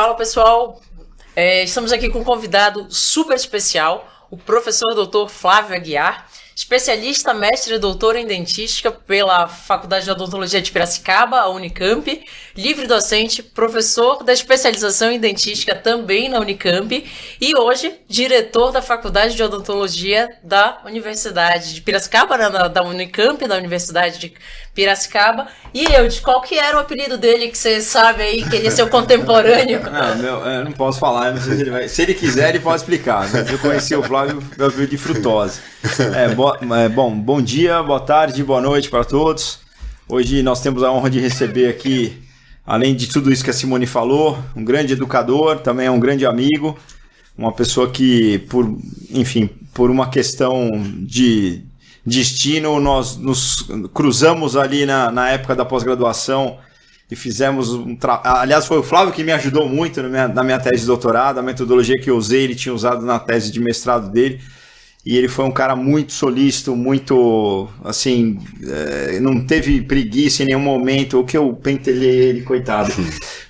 Fala, pessoal. Estamos aqui com um convidado super especial, o professor Dr. Flávio Aguiar, especialista, mestre e doutor em dentística pela Faculdade de Odontologia de Piracicaba, a Unicamp, livre docente, professor da especialização em dentística também na Unicamp e hoje diretor da Faculdade de Odontologia da Universidade de Piracicaba, da Unicamp, da Universidade de Piracicaba. E qual que era o apelido dele que você sabe aí, que ele é seu contemporâneo? Eu não posso falar, não sei se ele vai. Se ele quiser, ele pode explicar. Mas eu conheci o Flávio, meu apelido de frutose. Bom dia, boa tarde, boa noite para todos. Hoje nós temos a honra de receber aqui, além de tudo isso que a Simone falou, um grande educador, também é um grande amigo, uma pessoa que, por uma questão de destino, nós nos cruzamos ali na época da pós-graduação e fizemos aliás, foi o Flávio que me ajudou muito na minha tese de doutorado, a metodologia que eu usei, ele tinha usado na tese de mestrado dele, e ele foi um cara muito solícito, muito, assim, não teve preguiça em nenhum momento, o que eu pentelhei ele, coitado.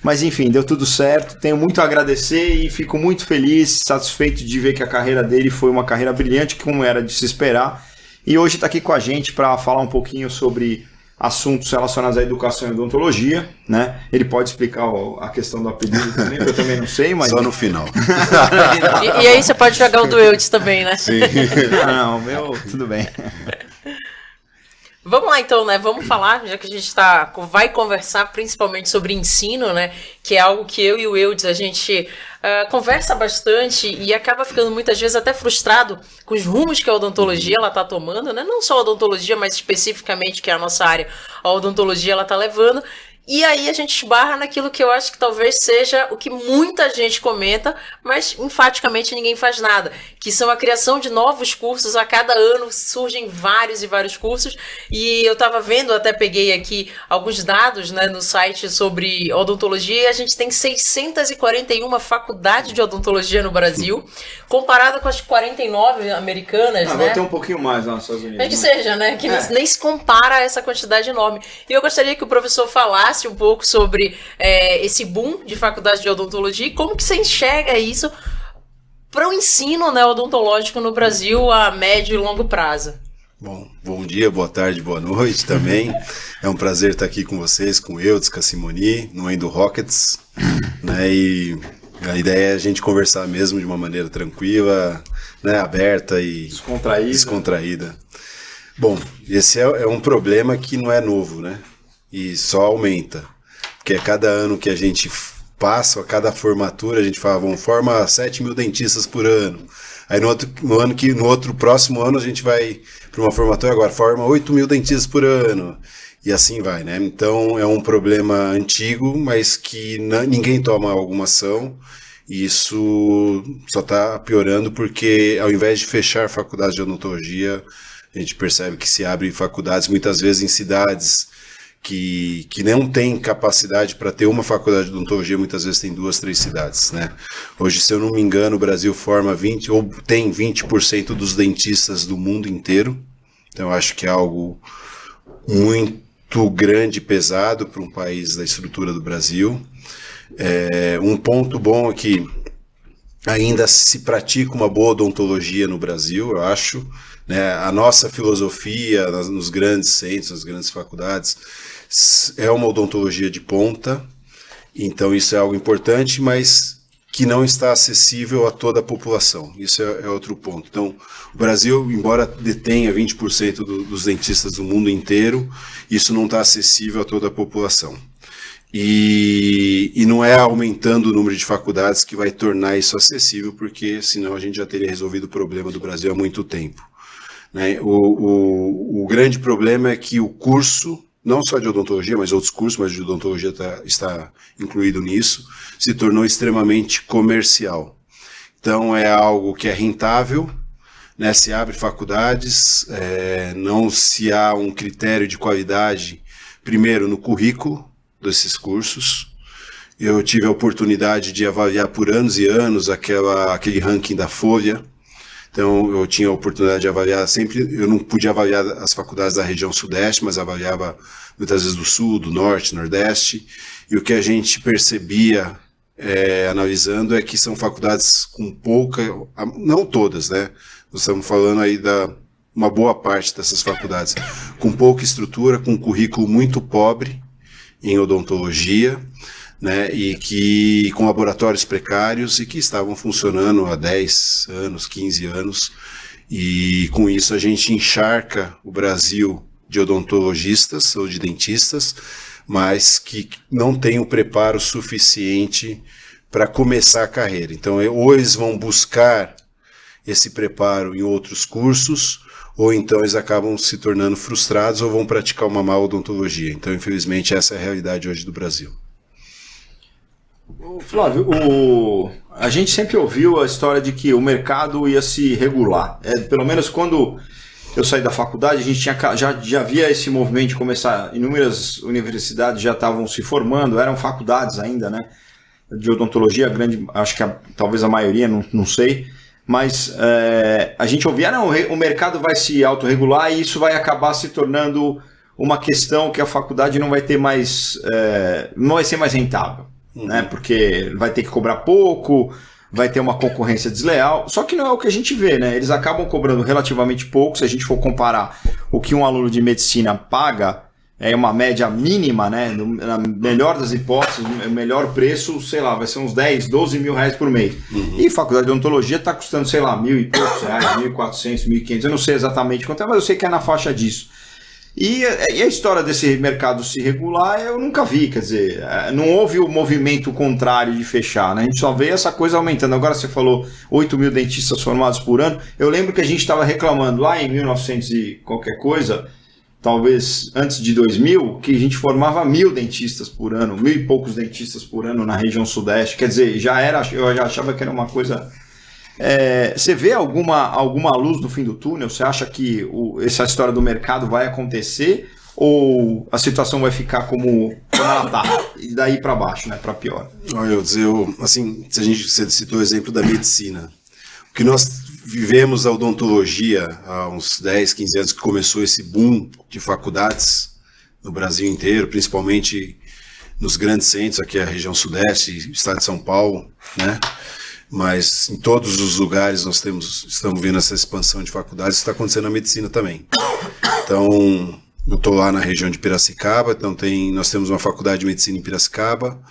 Mas enfim, deu tudo certo, tenho muito a agradecer e fico muito feliz, satisfeito de ver que a carreira dele foi uma carreira brilhante, como era de se esperar. E hoje está aqui com a gente para falar um pouquinho sobre assuntos relacionados à educação e odontologia, né? Ele pode explicar a questão do apelido também, eu também não sei, mas... Só no final. E aí você pode jogar o do Eudes também, né? Sim. Não, o meu, tudo bem. Vamos lá então, né? Vamos falar, já que a gente vai conversar principalmente sobre ensino, né? Que é algo que eu e o Eudes, a gente conversa bastante e acaba ficando muitas vezes até frustrado com os rumos que a odontologia ela tá tomando, né? Não só a odontologia, mas especificamente que é a nossa área, a odontologia ela tá levando. E aí a gente esbarra naquilo que eu acho que talvez seja o que muita gente comenta, mas enfaticamente ninguém faz nada, que são a criação de novos cursos. A cada ano surgem vários e vários cursos, e eu estava vendo, até peguei aqui alguns dados, né, no site sobre odontologia, e a gente tem 641 faculdades de odontologia no Brasil, comparado com as 49 americanas, né? Vai ter um pouquinho mais lá nos Estados Unidos. É que seja, né? Que nem se compara a essa quantidade enorme. E eu gostaria que o professor falasse um pouco sobre esse boom de faculdade de odontologia e como que você enxerga isso para o ensino, né, odontológico no Brasil a médio e longo prazo. Bom dia, boa tarde, boa noite também. É um prazer estar aqui com vocês, com o Eudes, com a Simone, no Endo Rockets, né? E a ideia é a gente conversar mesmo de uma maneira tranquila, né, aberta e descontraída. Bom, esse é um problema que não é novo, né? E só aumenta, porque a cada ano que a gente passa, a cada formatura, a gente fala, vamos formar 7 mil dentistas por ano. Aí no próximo ano a gente vai para uma formatura, agora forma 8 mil dentistas por ano. E assim vai, né? Então é um problema antigo, mas que ninguém toma alguma ação. E isso só está piorando porque ao invés de fechar faculdades de odontologia, a gente percebe que se abrem faculdades muitas vezes em cidades que não tem capacidade para ter uma faculdade de odontologia, muitas vezes tem 2, 3 cidades, né? Hoje, se eu não me engano, o Brasil forma 20% ou tem 20% dos dentistas do mundo inteiro. Então, eu acho que é algo muito grande e pesado para um país da estrutura do Brasil. Um ponto bom é que ainda se pratica uma boa odontologia no Brasil, eu acho, né? A nossa filosofia nos grandes centros, nas grandes faculdades, é uma odontologia de ponta, então isso é algo importante, mas que não está acessível a toda a população. Isso é outro ponto. Então, o Brasil, embora detenha 20% dos dentistas do mundo inteiro, isso não está acessível a toda a população. E não é aumentando o número de faculdades que vai tornar isso acessível, porque senão a gente já teria resolvido o problema do Brasil há muito tempo, né? O grande problema é que o curso, não só de odontologia, mas outros cursos, mas de odontologia está incluído nisso, se tornou extremamente comercial. Então é algo que é rentável, né? Se abre faculdades, não se há um critério de qualidade, primeiro no currículo desses cursos. Eu tive a oportunidade de avaliar por anos e anos aquele ranking da Folha. Então, eu tinha a oportunidade de avaliar sempre, eu não podia avaliar as faculdades da região sudeste, mas avaliava muitas vezes do sul, do norte, nordeste, e o que a gente percebia analisando é que são faculdades com pouca, não todas, né? Nós estamos falando aí uma boa parte dessas faculdades com pouca estrutura, com um currículo muito pobre em odontologia, né? E que com laboratórios precários e que estavam funcionando há 10 anos, 15 anos, e com isso a gente encharca o Brasil de odontologistas ou de dentistas, mas que não tem o preparo suficiente para começar a carreira. Então, ou eles vão buscar esse preparo em outros cursos, ou então eles acabam se tornando frustrados ou vão praticar uma má odontologia. Então, infelizmente, essa é a realidade hoje do Brasil. Flávio, a gente sempre ouviu a história de que o mercado ia se regular. Pelo menos quando eu saí da faculdade, a gente já via esse movimento de começar, inúmeras universidades já estavam se formando, eram faculdades ainda, né, de odontologia, grande, acho que talvez a maioria, não sei, mas a gente ouvia, não, o mercado vai se autorregular e isso vai acabar se tornando uma questão que a faculdade não vai ter mais, não vai ser mais rentável, né, porque vai ter que cobrar pouco, vai ter uma concorrência desleal, só que não é o que a gente vê, né? Eles acabam cobrando relativamente pouco, se a gente for comparar o que um aluno de medicina paga, é uma média mínima, né? Na melhor das hipóteses, o melhor preço, sei lá, vai ser uns 10, 12 mil reais por mês. E faculdade de odontologia está custando, sei lá, R$1.000 e poucos, 1.400, 1.500, eu não sei exatamente quanto é, mas eu sei que é na faixa disso. E a história desse mercado se regular eu nunca vi, quer dizer, não houve o movimento contrário de fechar, né? A gente só vê essa coisa aumentando. Agora você falou 8 mil dentistas formados por ano, eu lembro que a gente estava reclamando lá em 1900 e qualquer coisa, talvez antes de 2000, que a gente formava 1.000 dentistas por ano, 1.000 e poucos dentistas por ano na região sudeste, quer dizer, eu já achava que era uma coisa... você vê alguma luz no fim do túnel? Você acha que essa história do mercado vai acontecer ou a situação vai ficar como ela está e daí para baixo, né, para pior? Olha, assim, você citou o exemplo da medicina. O que nós vivemos a odontologia há uns 10, 15 anos que começou esse boom de faculdades no Brasil inteiro, principalmente nos grandes centros, aqui a região sudeste, estado de São Paulo, né? Mas em todos os lugares estamos vendo essa expansão de faculdades, está acontecendo na medicina também. Então, eu estou lá na região de Piracicaba, então nós temos uma faculdade de medicina em Piracicaba,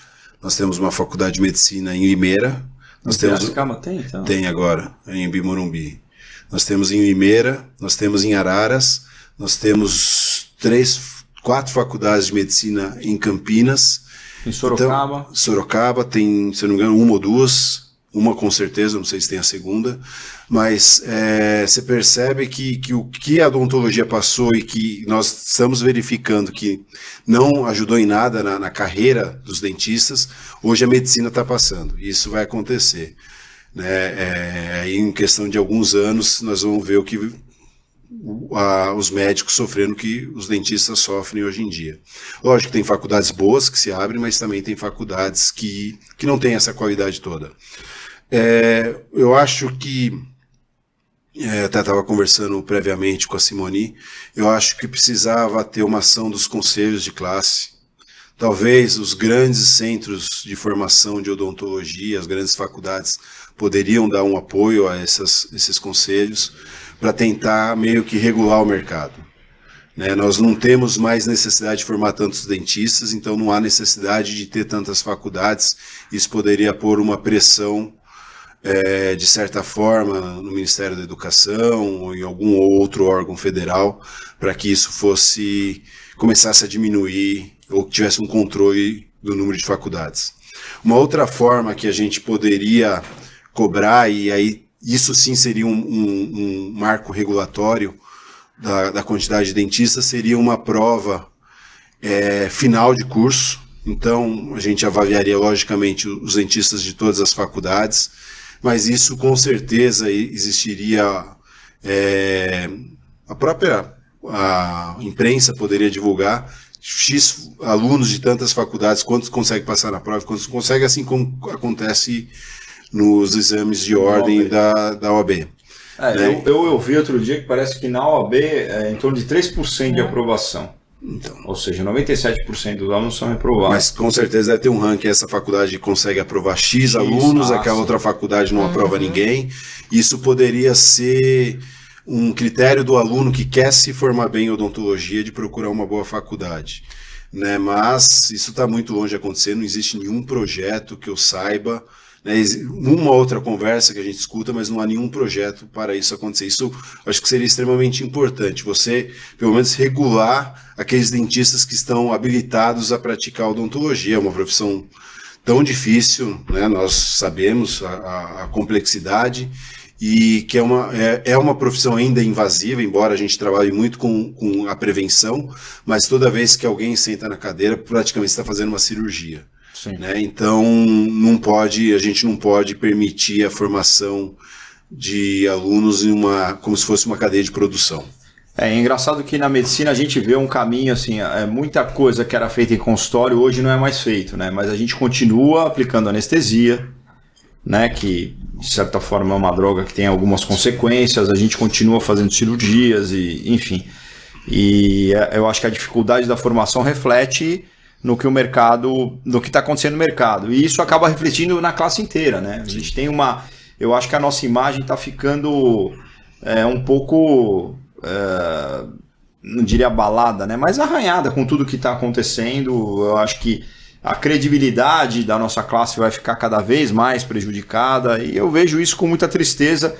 nós temos uma faculdade de medicina em Limeira. Piracicaba tem, então? Tem agora, em Bimorumbi. Nós temos em Limeira, nós temos em Araras, nós temos 4 faculdades de medicina em Campinas. Em Sorocaba? Então, Sorocaba tem, se não me engano, 1 ou 2. Uma com certeza, não sei se tem a segunda, mas você percebe que o que a odontologia passou e que nós estamos verificando que não ajudou em nada na carreira dos dentistas, hoje a medicina está passando, e isso vai acontecer. Né? Aí em questão de alguns anos nós vamos ver o que os médicos sofrendo que os dentistas sofrem hoje em dia. Lógico que tem faculdades boas que se abrem, mas também tem faculdades que não têm essa qualidade toda. Eu acho que, até estava conversando previamente com a Simoni, eu acho que precisava ter uma ação dos conselhos de classe. Talvez os grandes centros de formação de odontologia, as grandes faculdades, poderiam dar um apoio a esses conselhos para tentar meio que regular o mercado. Né? Nós não temos mais necessidade de formar tantos dentistas, então não há necessidade de ter tantas faculdades. Isso poderia pôr uma pressão de certa forma no Ministério da Educação ou em algum outro órgão federal para que isso começasse a diminuir ou que tivesse um controle do número de faculdades. Uma outra forma que a gente poderia cobrar, e aí isso sim seria um marco regulatório da quantidade de dentistas, seria uma prova final de curso. Então a gente avaliaria logicamente os dentistas de todas as faculdades, mas isso com certeza existiria, a imprensa poderia divulgar X alunos de tantas faculdades, quantos conseguem passar na prova, quantos conseguem, assim como acontece nos exames de ordem da OAB. Eu ouvi outro dia que parece que na OAB é em torno de 3% de aprovação. Então. Ou seja, 97% dos alunos são reprovados. Mas com certeza deve ter um ranking, essa faculdade consegue aprovar X alunos, aquela outra faculdade não aprova ninguém. Isso poderia ser um critério do aluno que quer se formar bem em odontologia de procurar uma boa faculdade. Né? Mas isso está muito longe de acontecer, não existe nenhum projeto que eu saiba, né? Uma outra conversa que a gente escuta, mas não há nenhum projeto para isso acontecer. Isso acho que seria extremamente importante, você pelo menos regular aqueles dentistas que estão habilitados a praticar odontologia. É uma profissão tão difícil, né? Nós sabemos a complexidade, e que é uma profissão ainda invasiva, embora a gente trabalhe muito com a prevenção, mas toda vez que alguém senta na cadeira, praticamente está fazendo uma cirurgia. Né? Então, a gente não pode permitir a formação de alunos como se fosse uma cadeia de produção. É engraçado que na medicina a gente vê um caminho, assim, muita coisa que era feita em consultório hoje não é mais feito, né? Mas a gente continua aplicando anestesia, né, que de certa forma é uma droga que tem algumas consequências, a gente continua fazendo cirurgias, e enfim. E eu acho que a dificuldade da formação reflete no que está acontecendo no mercado. E isso acaba refletindo na classe inteira, né? A gente tem eu acho que a nossa imagem está ficando um pouco, não diria abalada, né? Mas arranhada com tudo que está acontecendo. Eu acho que a credibilidade da nossa classe vai ficar cada vez mais prejudicada, e eu vejo isso com muita tristeza,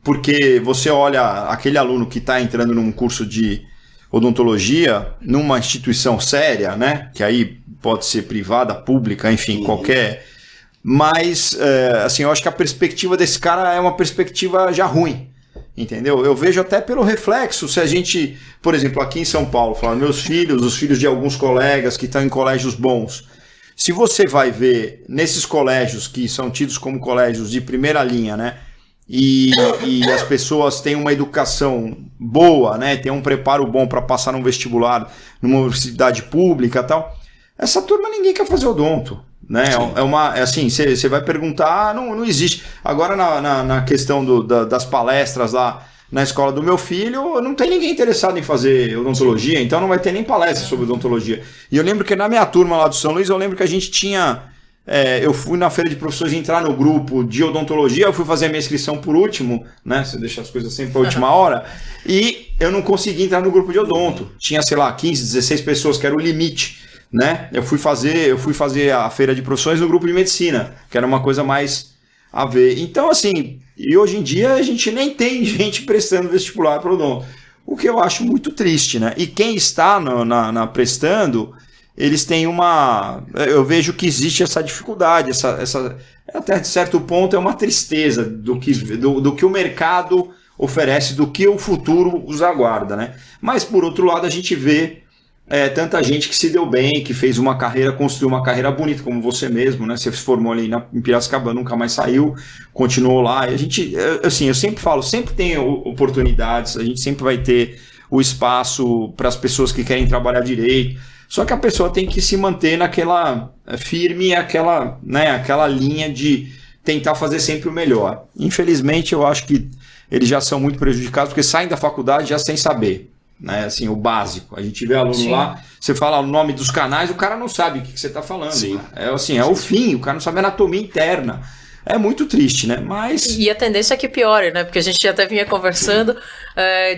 porque você olha aquele aluno que está entrando num curso de odontologia, numa instituição séria, né, que aí pode ser privada, pública, enfim, qualquer, mas assim, eu acho que a perspectiva desse cara é uma perspectiva já ruim, entendeu? Eu vejo até pelo reflexo, se a gente, por exemplo, aqui em São Paulo, falar meus filhos, os filhos de alguns colegas que estão em colégios bons, se você vai ver nesses colégios que são tidos como colégios de primeira linha, né, e as pessoas têm uma educação boa, né, tem um preparo bom para passar num vestibular, numa universidade pública e tal, essa turma ninguém quer fazer odonto, né? Assim, você vai perguntar, não existe. Agora na questão das palestras lá na escola do meu filho, não tem ninguém interessado em fazer odontologia, então não vai ter nem palestra sobre odontologia. E eu lembro que na minha turma lá do São Luís, eu lembro que a gente tinha... eu fui na feira de professores entrar no grupo de odontologia, eu fui fazer a minha inscrição por último, né? Você deixa as coisas sempre para a última hora, e eu não consegui entrar no grupo de odonto. Tinha, sei lá, 15, 16 pessoas, que era o limite, né? Eu fui fazer a feira de profissões no grupo de medicina, que era uma coisa mais a ver. Então, assim, e hoje em dia a gente nem tem gente prestando vestibular para odonto, o que eu acho muito triste, né? E quem está na prestando, eles têm eu vejo que existe essa dificuldade, essa até de certo ponto é uma tristeza do que o mercado oferece, do que o futuro os aguarda, né? Mas por outro lado a gente vê tanta gente que se deu bem, que fez uma carreira, construiu uma carreira bonita, como você mesmo, né? Você se formou ali em Piracicaba, nunca mais saiu, continuou lá. E a gente, assim, eu sempre falo, sempre tem oportunidades, a gente sempre vai ter o espaço para as pessoas que querem trabalhar direito. Só que a pessoa tem que se manter naquela firme, aquela linha de tentar fazer sempre o melhor. Infelizmente, eu acho que eles já são muito prejudicados, porque saem da faculdade já sem saber. Né, assim, o básico. A gente vê aluno lá, você fala o nome dos canais, o cara não sabe o que você está falando. Sim. É o fim, o cara não sabe a anatomia interna. É muito triste, né? Mas... E a tendência é que piore, né? Porque a gente até vinha conversando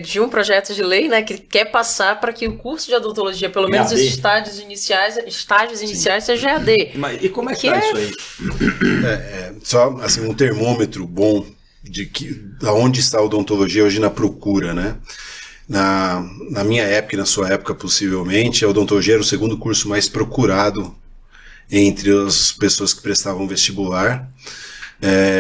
de um projeto de lei, né, que quer passar para que o curso de odontologia, pelo menos os estágios iniciais seja EAD. Mas, e como é que tá isso aí? Só assim, um termômetro bom de onde está a odontologia hoje na procura, né? Na minha época e na sua época, possivelmente, a odontologia era o segundo curso mais procurado entre as pessoas que prestavam vestibular.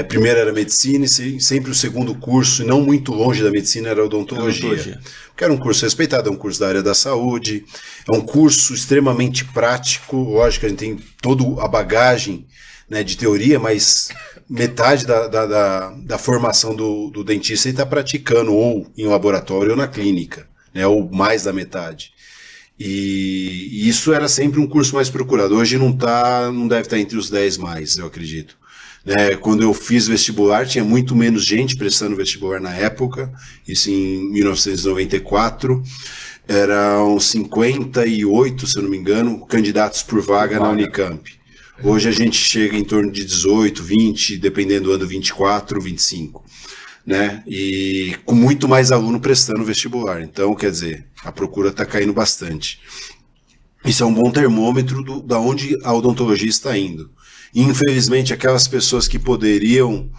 Primeiro era medicina e sempre o segundo curso, e não muito longe da medicina, era odontologia. Porque era um curso respeitado, é um curso da área da saúde, é um curso extremamente prático. Lógico, a gente tem toda a bagagem, né, de teoria, mas metade da formação do dentista ele está praticando ou em laboratório ou na clínica, né, ou mais da metade. E isso era sempre um curso mais procurado. Hoje não deve estar entre os 10 mais, eu acredito. Quando eu fiz vestibular, tinha muito menos gente prestando vestibular na época, isso em 1994. eram 58, se eu não me engano, candidatos por vaga na Unicamp. Hoje a gente chega em torno de 18, 20, dependendo do ano, 24, 25. Né? E com muito mais aluno prestando vestibular. Então, quer dizer, a procura está caindo bastante. Isso é um bom termômetro da onde a odontologia está indo. E, infelizmente, aquelas pessoas que poderiam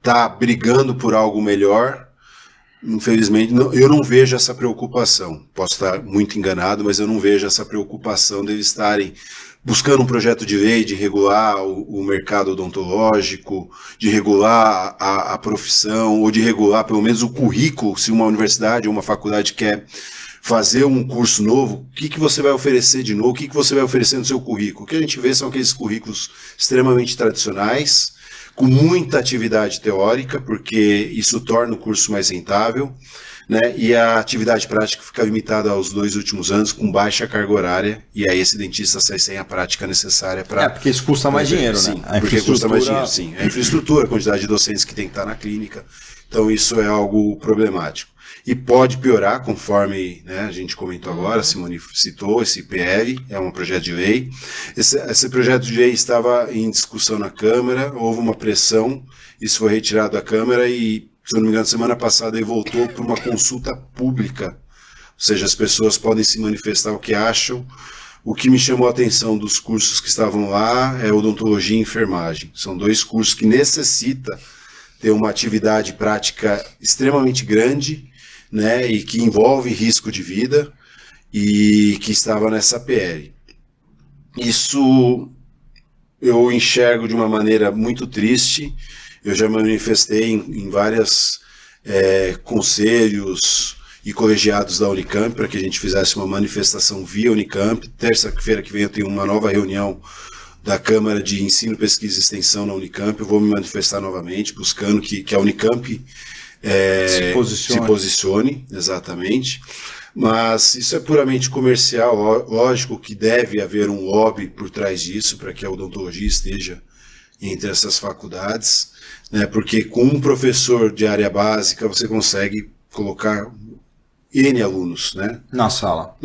tá brigando por algo melhor, infelizmente, eu não vejo essa preocupação. Posso estar muito enganado, mas eu não vejo essa preocupação deles estarem buscando um projeto de lei de regular o mercado odontológico, de regular a profissão, ou de regular pelo menos o currículo, se uma universidade ou uma faculdade quer fazer um curso novo, o que você vai oferecer de novo, o que você vai oferecer no seu currículo. O que a gente vê são aqueles currículos extremamente tradicionais, com muita atividade teórica, porque isso torna o curso mais rentável, né? E a atividade prática fica limitada aos 2 últimos anos, com baixa carga horária, e aí esse dentista sai sem a prática necessária para... porque isso custa mais dinheiro, sim, né? Porque custa mais dinheiro, sim. A infraestrutura, a quantidade de docentes que tem que estar na clínica, então isso é algo problemático. E pode piorar, conforme, né, a gente comentou agora, a Simone citou, esse PL, é um projeto de lei. Esse projeto de lei estava em discussão na Câmara, houve uma pressão, isso foi retirado da Câmara e, se eu não me engano, semana passada ele voltou para uma consulta pública, ou seja, as pessoas podem se manifestar o que acham. O que me chamou a atenção dos cursos que estavam lá é odontologia e enfermagem. São 2 cursos que necessitam ter uma atividade prática extremamente grande, né, e que envolve risco de vida, e que estava nessa PL. Isso eu enxergo de uma maneira muito triste. Eu já me manifestei em vários conselhos e colegiados da Unicamp para que a gente fizesse uma manifestação via Unicamp. Terça-feira que vem eu tenho uma nova reunião da Câmara de Ensino, Pesquisa e Extensão na Unicamp. Eu vou me manifestar novamente, buscando que a Unicamp se posicione, exatamente. Mas isso é puramente comercial. Lógico que deve haver um lobby por trás disso, para que a odontologia esteja entre essas faculdades, né? Porque com um professor de área básica você consegue colocar N alunos, né? Na sala.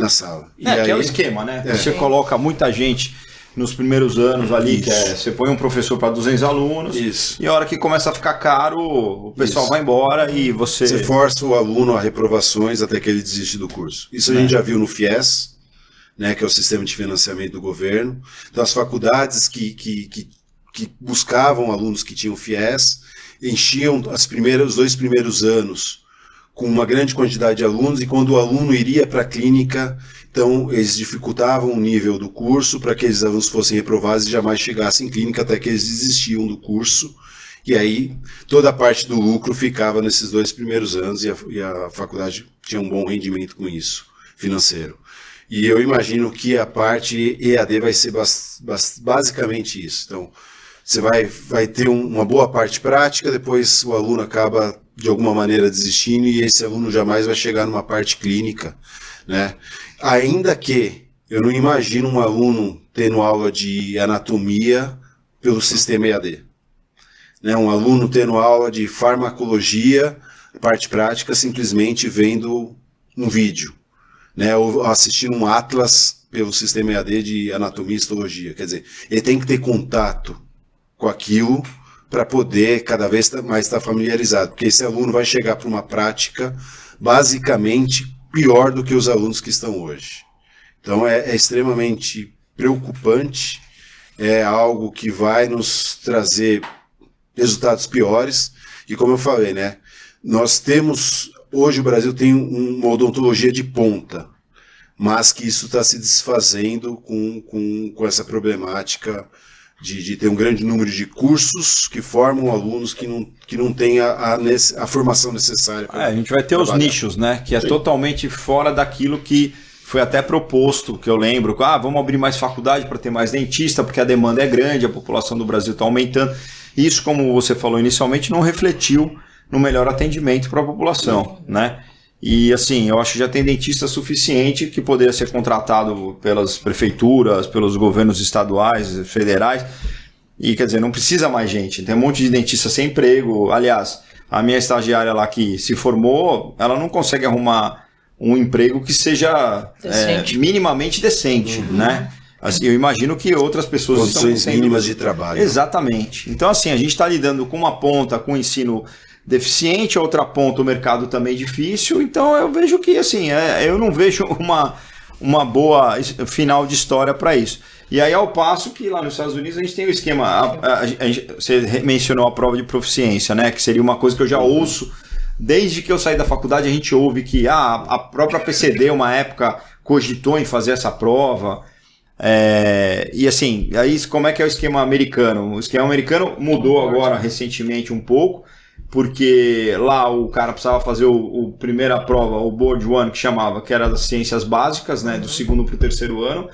E aí, que é o esquema, né? Você coloca muita gente nos primeiros anos ali, você põe um professor para 200 alunos, e a hora que começa a ficar caro, o pessoal vai embora e você força o aluno a reprovações até que ele desiste do curso. Isso a gente já viu no FIES, né, que é o Sistema de Financiamento do Governo. Então as faculdades que buscavam alunos que tinham FIES, enchiam os 2 primeiros anos com uma grande quantidade de alunos, e quando o aluno iria para a clínica, então eles dificultavam o nível do curso para que aqueles alunos fossem reprovados e jamais chegassem em clínica, até que eles desistiam do curso, e aí toda a parte do lucro ficava nesses 2 primeiros anos, e a faculdade tinha um bom rendimento com isso, financeiro. E eu imagino que a parte EAD vai ser basicamente isso. Então, você vai ter uma boa parte prática, depois o aluno acaba de alguma maneira desistindo, e esse aluno jamais vai chegar numa parte clínica, né? Ainda que eu não imagino um aluno tendo aula de anatomia pelo sistema EAD, né? Um aluno tendo aula de farmacologia, parte prática, simplesmente vendo um vídeo, né? Ou assistindo um atlas pelo sistema EAD de anatomia e histologia. Quer dizer, ele tem que ter contato com aquilo para poder cada vez mais estar familiarizado, porque esse aluno vai chegar para uma prática basicamente pior do que os alunos que estão hoje. Então é extremamente preocupante, é algo que vai nos trazer resultados piores, e como eu falei, né, hoje o Brasil tem uma odontologia de ponta, mas que isso está se desfazendo com essa problemática de ter um grande número de cursos que formam alunos que não têm a formação necessária. A gente vai ter os nichos, né? Que é totalmente fora daquilo que foi até proposto, que eu lembro. Vamos abrir mais faculdade para ter mais dentista, porque a demanda é grande, a população do Brasil está aumentando. Isso, como você falou inicialmente, não refletiu no melhor atendimento para a população, né? E assim, eu acho que já tem dentista suficiente que poderia ser contratado pelas prefeituras, pelos governos estaduais, federais, e quer dizer, não precisa mais gente, tem um monte de dentista sem emprego. Aliás, a minha estagiária lá que se formou, ela não consegue arrumar um emprego que seja minimamente decente, né? Assim, eu imagino que outras pessoas condições mínimas de trabalho. Exatamente. Então, assim, a gente está lidando com uma ponta com ensino deficiente, a outra ponta o mercado também difícil. Então, eu vejo que, assim, eu não vejo uma boa final de história para isso. E aí, ao passo que lá nos Estados Unidos a gente tem o esquema, você mencionou a prova de proficiência, né? Que seria uma coisa que eu já ouço, desde que eu saí da faculdade, a gente ouve que a própria PCD, uma época, cogitou em fazer essa prova. E assim, aí como é que é o esquema americano? O esquema americano mudou agora recentemente um pouco, porque lá o cara precisava fazer a primeira prova, o Board One, que era das ciências básicas, né, do segundo para o terceiro ano.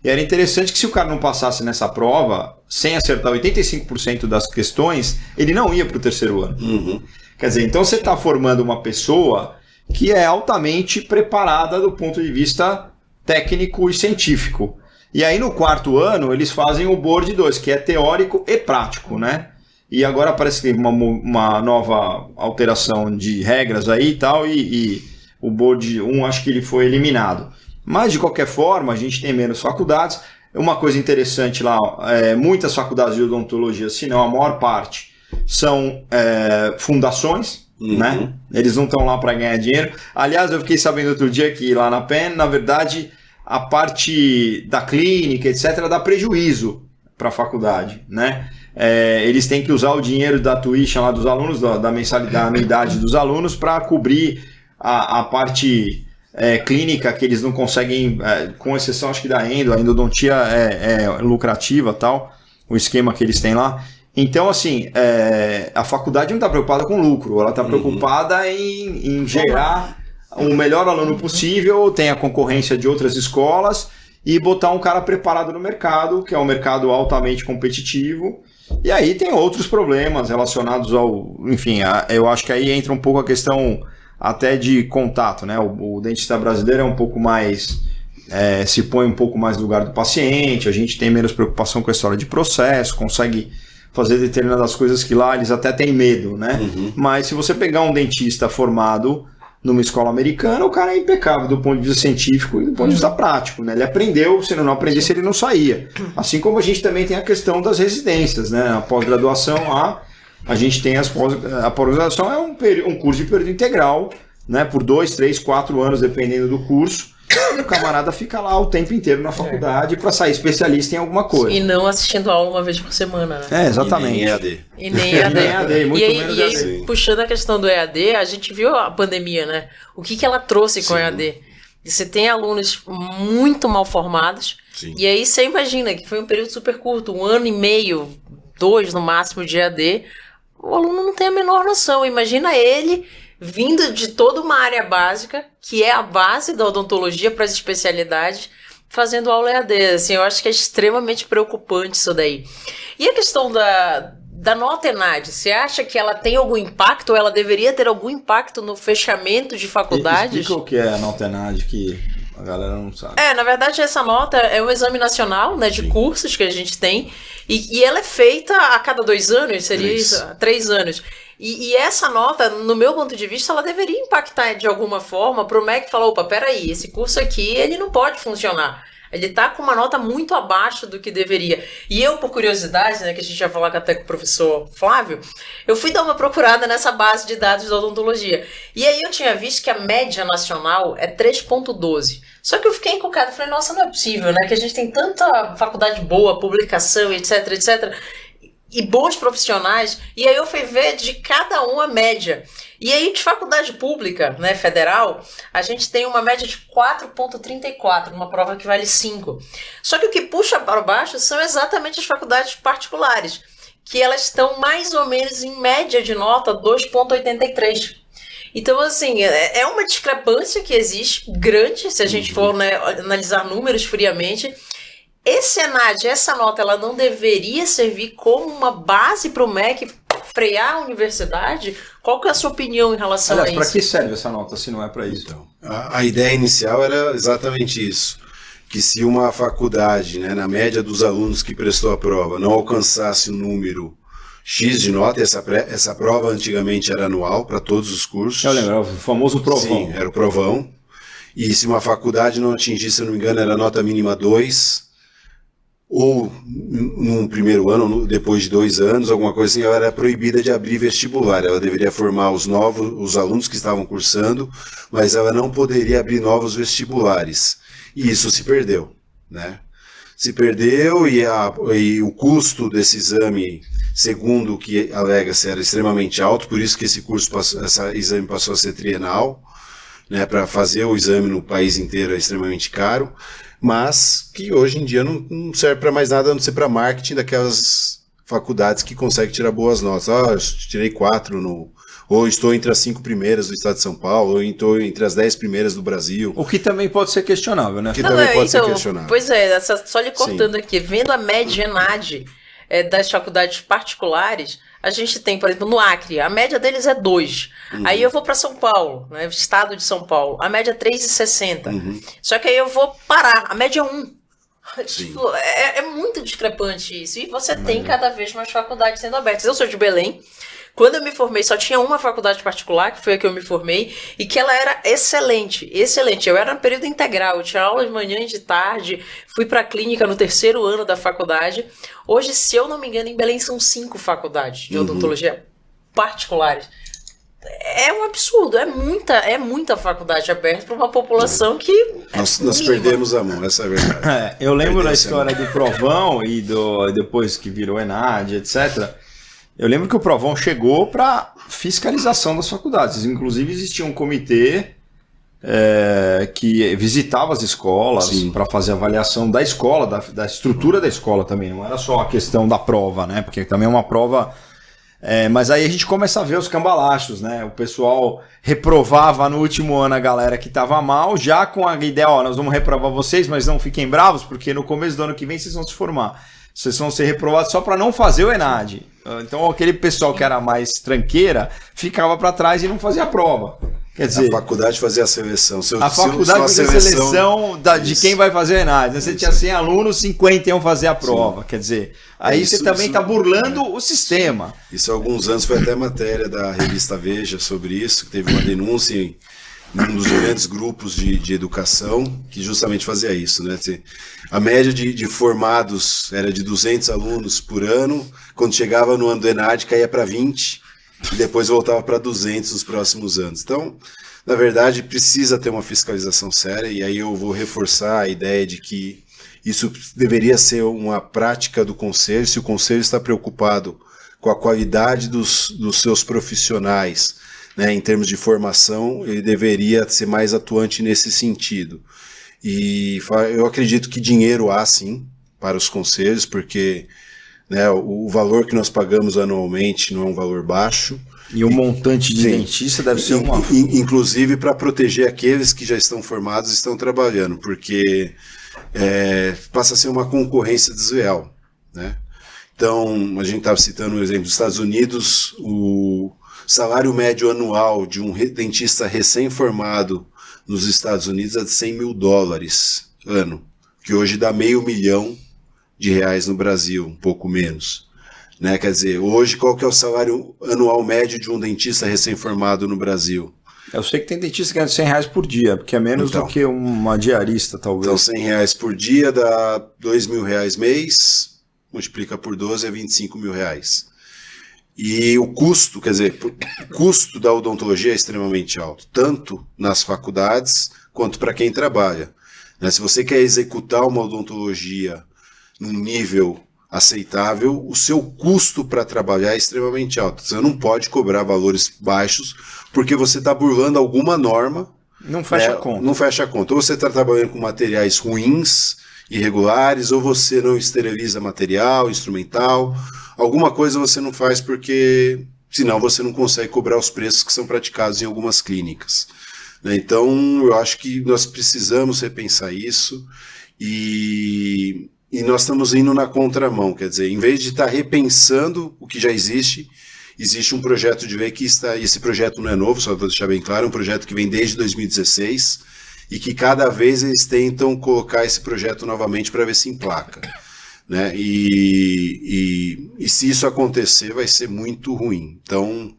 E era interessante que se o cara não passasse nessa prova, sem acertar 85% das questões, ele não ia para o terceiro ano. Uhum. Quer dizer, então você está formando uma pessoa que é altamente preparada do ponto de vista técnico e científico. E aí no quarto ano eles fazem o Board 2, que é teórico e prático, né? E agora parece que uma nova alteração de regras aí e tal, e o Board 1 acho que ele foi eliminado. Mas de qualquer forma a gente tem menos faculdades. Uma coisa interessante lá, muitas faculdades de odontologia, se não a maior parte, são fundações, né? Eles não estão lá para ganhar dinheiro. Aliás, eu fiquei sabendo outro dia que lá na Penn, na verdade, a parte da clínica, etc., dá prejuízo para a faculdade, né? Eles têm que usar o dinheiro da tuition lá dos alunos, da mensalidade, da anuidade dos alunos, para cobrir a parte clínica que eles não conseguem, com exceção acho que da a endodontia é lucrativa, tal, o esquema que eles têm lá. Então, assim, a faculdade não está preocupada com lucro, ela está preocupada em gerar o melhor aluno possível, tem a concorrência de outras escolas e botar um cara preparado no mercado, que é um mercado altamente competitivo. E aí tem outros problemas relacionados ao... Enfim, eu acho que aí entra um pouco a questão até de contato, né? O dentista brasileiro é um pouco mais... se põe um pouco mais no lugar do paciente, a gente tem menos preocupação com a história de processo, consegue fazer determinadas coisas que lá eles até têm medo, né? Mas se você pegar um dentista formado numa escola americana, o cara é impecável do ponto de vista científico e do ponto de vista prático, né? Ele aprendeu, se não aprendesse, ele não saía. Assim como a gente também tem a questão das residências, né? A pós-graduação, a gente tem a pós-graduação é um curso de período integral, né? Por 2, 3, 4 anos, dependendo do curso. E o camarada fica lá o tempo inteiro na faculdade para sair especialista em alguma coisa. E não assistindo aula uma vez por semana, né? Exatamente. E nem EAD. Muito menos EAD. E aí, puxando a questão do EAD, a gente viu a pandemia, né? O que ela trouxe com o EAD? Você tem alunos muito mal formados, e aí você imagina que foi um período super curto, 1 ano e meio, 2 no máximo de EAD, o aluno não tem a menor noção. Imagina ele vindo de toda uma área básica, que é a base da odontologia para as especialidades, fazendo aula EAD. Assim, eu acho que é extremamente preocupante isso daí. E a questão da nota ENAD, você acha que ela tem algum impacto, ou ela deveria ter algum impacto no fechamento de faculdades? Explica o que é a nota ENAD, que a galera não sabe. Na verdade, essa nota é um exame nacional, né, de cursos que a gente tem, e ela é feita a cada 2 anos, seria 3. isso? 3 anos. E essa nota, no meu ponto de vista, ela deveria impactar de alguma forma para o MEC falar, opa, peraí, esse curso aqui, ele não pode funcionar. Ele está com uma nota muito abaixo do que deveria. E eu, por curiosidade, né, que a gente vai falar até com o professor Flávio, eu fui dar uma procurada nessa base de dados da odontologia. E aí eu tinha visto que a média nacional é 3,12. Só que eu fiquei encucado, falei, nossa, não é possível, né? Que a gente tem tanta faculdade boa, publicação, etc, etc... e bons profissionais, e aí eu fui ver de cada um a média. E aí, de faculdade pública, né, federal, a gente tem uma média de 4,34, numa prova que vale 5. Só que o que puxa para baixo são exatamente as faculdades particulares, que elas estão mais ou menos em média de nota 2,83. Então, assim, é uma discrepância que existe, grande, se a gente for, né, analisar números friamente. Esse ENAD, essa nota, ela não deveria servir como uma base para o MEC frear a universidade? Qual que é a sua opinião em relação a isso? Para que serve essa nota, se não é para isso? Então, a ideia inicial era exatamente isso, que se uma faculdade, né, na média dos alunos que prestou a prova, não alcançasse o número X de nota, essa prova antigamente era anual para todos os cursos. Eu lembro, era o famoso provão. Sim, era o provão. E se uma faculdade não atingisse, se eu não me engano, era nota mínima 2, ou no primeiro ano, depois de 2 anos, alguma coisa assim, ela era proibida de abrir vestibular. Ela deveria formar os alunos que estavam cursando, mas ela não poderia abrir novos vestibulares. E isso se perdeu, né? Se perdeu e o custo desse exame, segundo o que alega-se, era extremamente alto, por isso que esse exame passou a ser trienal, né? Para fazer o exame no país inteiro é extremamente caro, mas que hoje em dia não serve para mais nada, a não ser para marketing daquelas faculdades que conseguem tirar boas notas. Eu tirei 4 ou estou entre as 5 primeiras do estado de São Paulo, ou estou entre as 10 primeiras do Brasil. O que também pode ser questionável, né? Que também pode ser questionável. Pois é, só lhe cortando aqui, vendo a média ENAD das faculdades particulares, a gente tem, por exemplo, no Acre, a média deles é 2. Aí eu vou para São Paulo, né, estado de São Paulo, a média é 3,60. Só que aí eu vou parar, a média é 1. Tipo, é muito discrepante isso. E você tem cada vez mais faculdades sendo abertas. Eu sou de Belém. Quando eu me formei, só tinha uma faculdade particular, que foi a que eu me formei, e que ela era excelente, excelente. Eu era no período integral, eu tinha aula de manhã e de tarde, fui para a clínica no 3º ano da faculdade. Hoje, se eu não me engano, em Belém são 5 faculdades de odontologia particulares. É um absurdo, é muita faculdade aberta para uma população que... Nós perdemos a mão, essa é a verdade. Eu lembro da história do Provão e depois que virou ENAD, etc., eu lembro que o Provão chegou para fiscalização das faculdades. Inclusive existia um comitê que visitava as escolas para fazer avaliação da escola, da estrutura da escola também. Não era só a questão da prova, né? Porque também é uma prova... mas aí a gente começa a ver os cambalachos, né? O pessoal reprovava no último ano a galera que estava mal, já com a ideia, nós vamos reprovar vocês, mas não fiquem bravos, porque no começo do ano que vem vocês vão se formar. Vocês vão ser reprovados só para não fazer o ENAD. Então aquele pessoal que era mais tranqueira ficava para trás e não fazia a prova. Quer dizer, a faculdade fazia a seleção. A faculdade fazia a seleção de quem vai fazer o ENAD. Você tinha 100 alunos, 50 iam fazer a prova. Quer dizer, aí você também está burlando o sistema. Isso há alguns anos foi até matéria da revista Veja sobre isso, que teve uma denúncia em um dos grandes grupos de educação que justamente fazia isso, né? A média de formados era de 200 alunos por ano, quando chegava no ano do ENAD caía para 20 e depois voltava para 200 nos próximos anos. Então, na verdade, precisa ter uma fiscalização séria, e aí eu vou reforçar a ideia de que isso deveria ser uma prática do Conselho. Se o Conselho está preocupado com a qualidade dos seus profissionais, né, em termos de formação, ele deveria ser mais atuante nesse sentido. E eu acredito que dinheiro há sim para os conselhos, porque, né, o valor que nós pagamos anualmente não é um valor baixo. E o montante de dentista deve ser uma... Inclusive para proteger aqueles que já estão formados e estão trabalhando, porque passa a ser uma concorrência desleal, né? Então, a gente estava citando o exemplo dos Estados Unidos, o salário médio anual de um dentista recém-formado nos Estados Unidos é de $100 mil ano, que hoje dá R$500 mil no Brasil, um pouco menos. Né? Quer dizer, hoje qual que é o salário anual médio de um dentista recém-formado no Brasil? Eu sei que tem dentista que ganha R$100 por dia, porque é menos do que uma diarista, talvez. Então, R$100 por dia dá R$2 mil mês, multiplica por 12 é R$25 mil. E o custo, quer dizer, o custo da odontologia é extremamente alto, tanto nas faculdades quanto para quem trabalha. Né? Se você quer executar uma odontologia num nível aceitável, o seu custo para trabalhar é extremamente alto. Você não pode cobrar valores baixos porque você está burlando alguma norma. Não fecha a conta. Não fecha a conta. Ou você está trabalhando com materiais ruins, irregulares, ou você não esteriliza material, instrumental. Alguma coisa você não faz porque senão você não consegue cobrar os preços que são praticados em algumas clínicas. Né? Então, eu acho que nós precisamos repensar isso e nós estamos indo na contramão. Quer dizer, em vez de estar repensando o que já existe um projeto de lei que está... Esse projeto não é novo, só para deixar bem claro, é um projeto que vem desde 2016 e que cada vez eles tentam colocar esse projeto novamente para ver se emplaca. Né? E se isso acontecer vai ser muito ruim. Então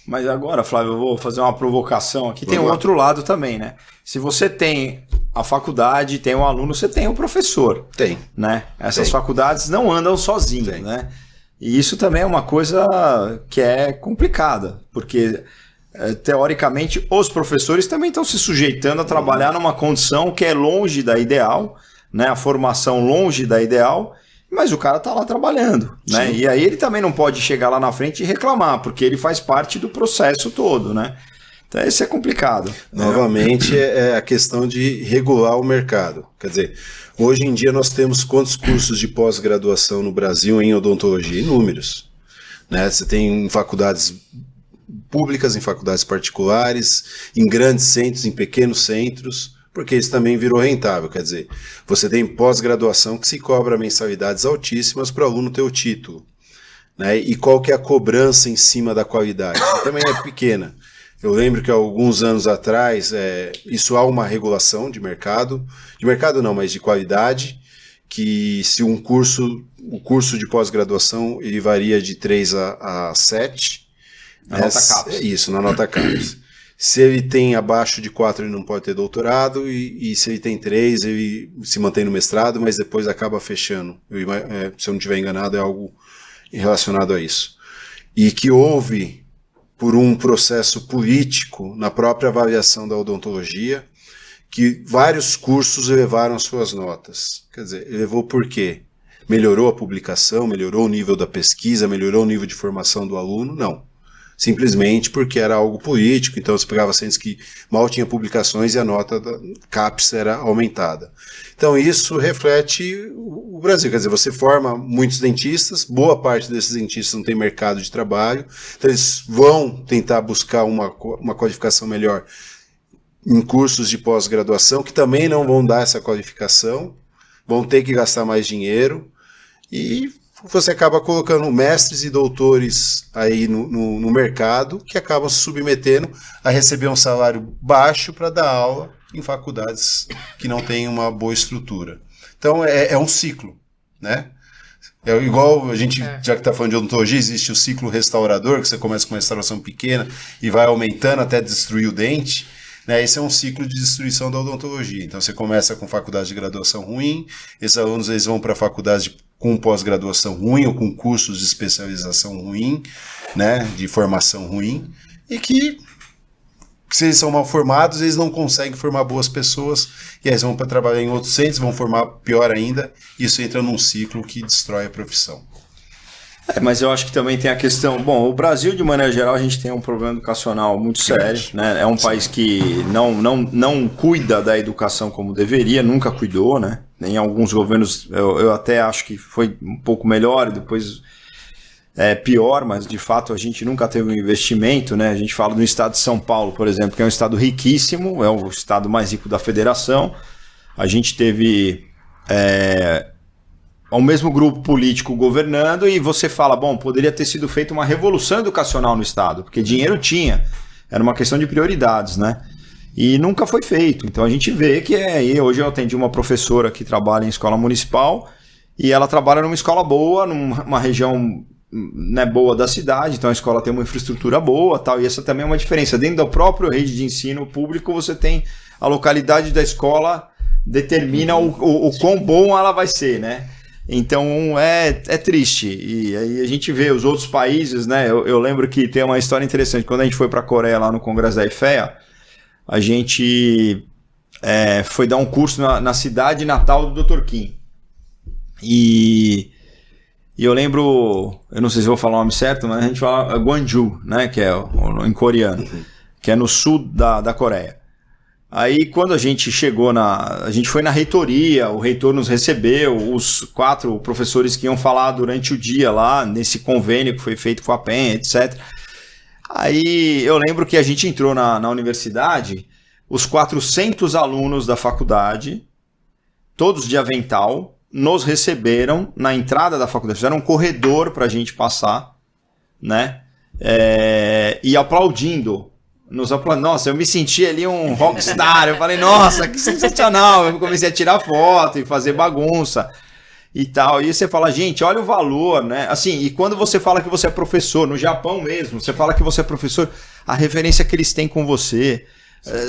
Mas agora, Flávio, eu vou fazer uma provocação aqui. Tem um outro lado também, né? Se você tem a faculdade, tem um aluno, você tem o professor. Tem. Né? Essas faculdades não andam sozinhas, né? E isso também é uma coisa que é complicada, porque teoricamente os professores também estão se sujeitando a trabalhar numa condição que é longe da ideal, né? A formação longe da ideal, mas o cara está lá trabalhando, né? E aí ele também não pode chegar lá na frente e reclamar, porque ele faz parte do processo todo, né? Então isso é complicado. Novamente é a questão de regular o mercado. Quer dizer, hoje em dia nós temos quantos cursos de pós-graduação no Brasil em odontologia? Inúmeros. Né? Você tem em faculdades públicas, em faculdades particulares, em grandes centros, em pequenos centros, porque isso também virou rentável. Quer dizer, você tem pós-graduação que se cobra mensalidades altíssimas para o aluno ter o título. Né? E qual que é a cobrança em cima da qualidade? Também é pequena. Eu lembro que há alguns anos atrás, isso há uma regulação de mercado não, mas de qualidade, que se o curso de pós-graduação, ele varia de 3 a 7. Na nota CAPES. Isso, na nota CAPES. Se ele tem abaixo de 4, ele não pode ter doutorado, e se ele tem 3, ele se mantém no mestrado, mas depois acaba fechando. Se eu não estiver enganado, é algo relacionado a isso. E que houve, por um processo político na própria avaliação da odontologia, que vários cursos elevaram suas notas. Quer dizer, elevou por quê? Melhorou a publicação, melhorou o nível da pesquisa, melhorou o nível de formação do aluno? Não. Simplesmente porque era algo político, então você pegava centros que mal tinha publicações e a nota da CAPES era aumentada. Então isso reflete o Brasil, quer dizer, você forma muitos dentistas, boa parte desses dentistas não tem mercado de trabalho, então eles vão tentar buscar uma qualificação melhor em cursos de pós-graduação, que também não vão dar essa qualificação, vão ter que gastar mais dinheiro, e você acaba colocando mestres e doutores aí no mercado que acabam se submetendo a receber um salário baixo para dar aula em faculdades que não têm uma boa estrutura. Então é um ciclo, né? É igual a gente, já que está falando de odontologia, existe o ciclo restaurador, que você começa com uma restauração pequena e vai aumentando até destruir o dente. Né? Esse é um ciclo de destruição da odontologia. Então você começa com faculdade de graduação ruim, esses alunos eles vão para faculdade com pós-graduação ruim ou com cursos de especialização ruim, né? De formação ruim, e que se eles são mal formados, eles não conseguem formar boas pessoas, e aí eles vão para trabalhar em outros centros, vão formar pior ainda, e isso entra num ciclo que destrói a profissão. Mas eu acho que também tem a questão... Bom, o Brasil, de maneira geral, a gente tem um problema educacional muito sério, né? É um país que não cuida da educação como deveria, nunca cuidou, né? Em alguns governos eu até acho que foi um pouco melhor, e depois pior, mas de fato a gente nunca teve um investimento, né? A gente fala do estado de São Paulo, por exemplo, que é um estado riquíssimo, é o estado mais rico da federação. A gente teve... ao mesmo grupo político governando, e você fala, bom, poderia ter sido feita uma revolução educacional no Estado, porque dinheiro tinha, era uma questão de prioridades, né? E nunca foi feito. Então a gente vê que hoje eu atendi uma professora que trabalha em escola municipal, e ela trabalha numa escola boa, numa região, né, boa da cidade, então a escola tem uma infraestrutura boa, tal, e essa também é uma diferença. Dentro da própria rede de ensino público, você tem a localidade da escola, determina o quão bom ela vai ser, né? Então é triste, e aí a gente vê os outros países, né? Eu lembro que tem uma história interessante. Quando a gente foi para a Coreia lá no Congresso da IFEA, a gente foi dar um curso na cidade natal do Dr. Kim, e eu lembro, eu não sei se vou falar o nome certo, mas a gente fala Gwangju, né? Que é em coreano, que é no sul da Coreia. Aí quando a gente chegou a gente foi na reitoria, o reitor nos recebeu, os 4 professores que iam falar durante o dia lá, nesse convênio que foi feito com a PEN, etc. Aí eu lembro que a gente entrou na universidade, os 400 alunos da faculdade, todos de avental, nos receberam na entrada da faculdade, fizeram um corredor para a gente passar, né? E aplaudindo. Nossa, eu me senti ali um rockstar. Eu falei, nossa, que sensacional. Eu comecei a tirar foto e fazer bagunça. e tal. E você fala, gente, olha o valor, né? Assim, e quando você fala que você é professor, no Japão mesmo, você fala que você é professor, a referência que eles têm com você,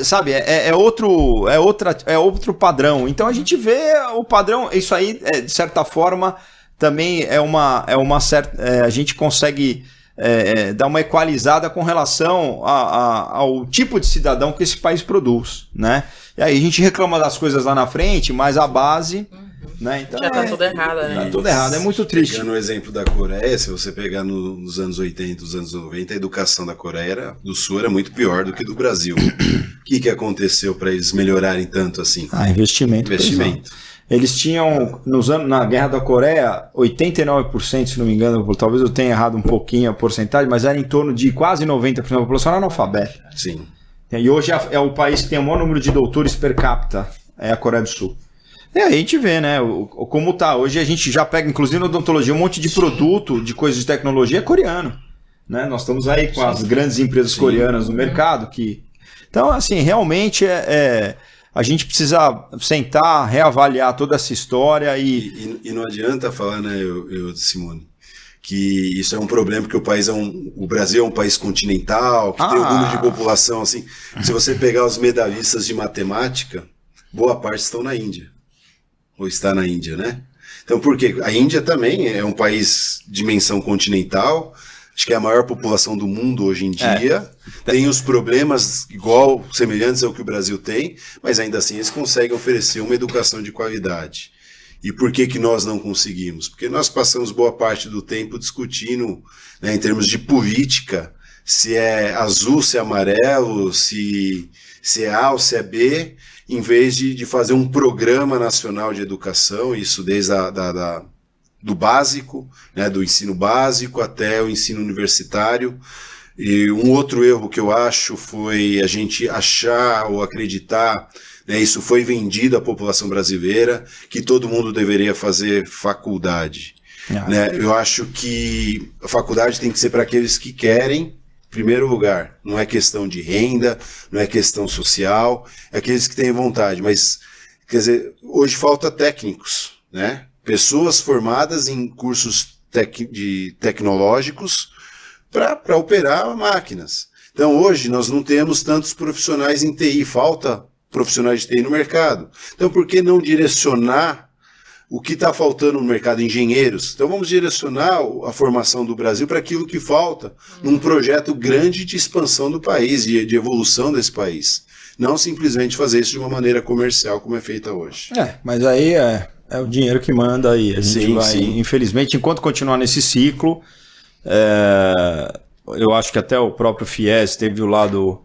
sabe, é outro padrão. Então a gente vê o padrão, isso aí, de certa forma, também é uma certa. A gente consegue dar uma equalizada com relação ao tipo de cidadão que esse país produz, né? E aí a gente reclama das coisas lá na frente, mas a base. Né? Então, já tá tudo errado, né? Tá tudo errado, é muito triste. Pegando o exemplo da Coreia, se você pegar nos anos 80, nos anos 90, a educação da Coreia do Sul era muito pior do que do Brasil. O que aconteceu para eles melhorarem tanto assim? Investimento. Eles tinham, na Guerra da Coreia, 89%, se não me engano, talvez eu tenha errado um pouquinho a porcentagem, mas era em torno de quase 90% da população analfabeta. Sim. E hoje é o país que tem o maior número de doutores per capita, é a Coreia do Sul. E aí a gente vê, né, como tá. Hoje a gente já pega, inclusive na odontologia, um monte de produto, de coisas de tecnologia coreano. Né? Nós estamos aí com as grandes empresas coreanas no mercado. Então, assim, realmente a gente precisa sentar, reavaliar toda essa história e não adianta falar, né, Simone, que isso é um problema porque o Brasil é um país continental, que tem um número de população, assim. Se você pegar os medalhistas de matemática, boa parte estão na Índia. Ou está na Índia, né? Então, por quê? A Índia também é um país de dimensão continental, acho que é a maior população do mundo hoje em dia, tem os problemas semelhantes ao que o Brasil tem, mas ainda assim eles conseguem oferecer uma educação de qualidade. E por que nós não conseguimos? Porque nós passamos boa parte do tempo discutindo, né, em termos de política, se é azul, se é amarelo, se é A ou se é B, em vez de fazer um programa nacional de educação, isso desde do básico, né, do ensino básico até o ensino universitário. E um outro erro que eu acho foi a gente achar ou acreditar, né, isso foi vendido à população brasileira, que todo mundo deveria fazer faculdade. Né? Eu acho que a faculdade tem que ser para aqueles que querem. Primeiro lugar, não é questão de renda, não é questão social, é aqueles que têm vontade, mas, quer dizer, hoje falta técnicos, né? Pessoas formadas em cursos tecnológicos para operar máquinas. Então, hoje, nós não temos tantos profissionais em TI, falta profissionais de TI no mercado. Então, por que não direcionar o que está faltando no mercado? Engenheiros. Então vamos direcionar a formação do Brasil para aquilo que falta num projeto grande de expansão do país, de evolução desse país. Não simplesmente fazer isso de uma maneira comercial como é feita hoje. Mas aí é o dinheiro que manda aí. A gente vai, infelizmente, enquanto continuar nesse ciclo, eu acho que até o próprio FIES teve o lado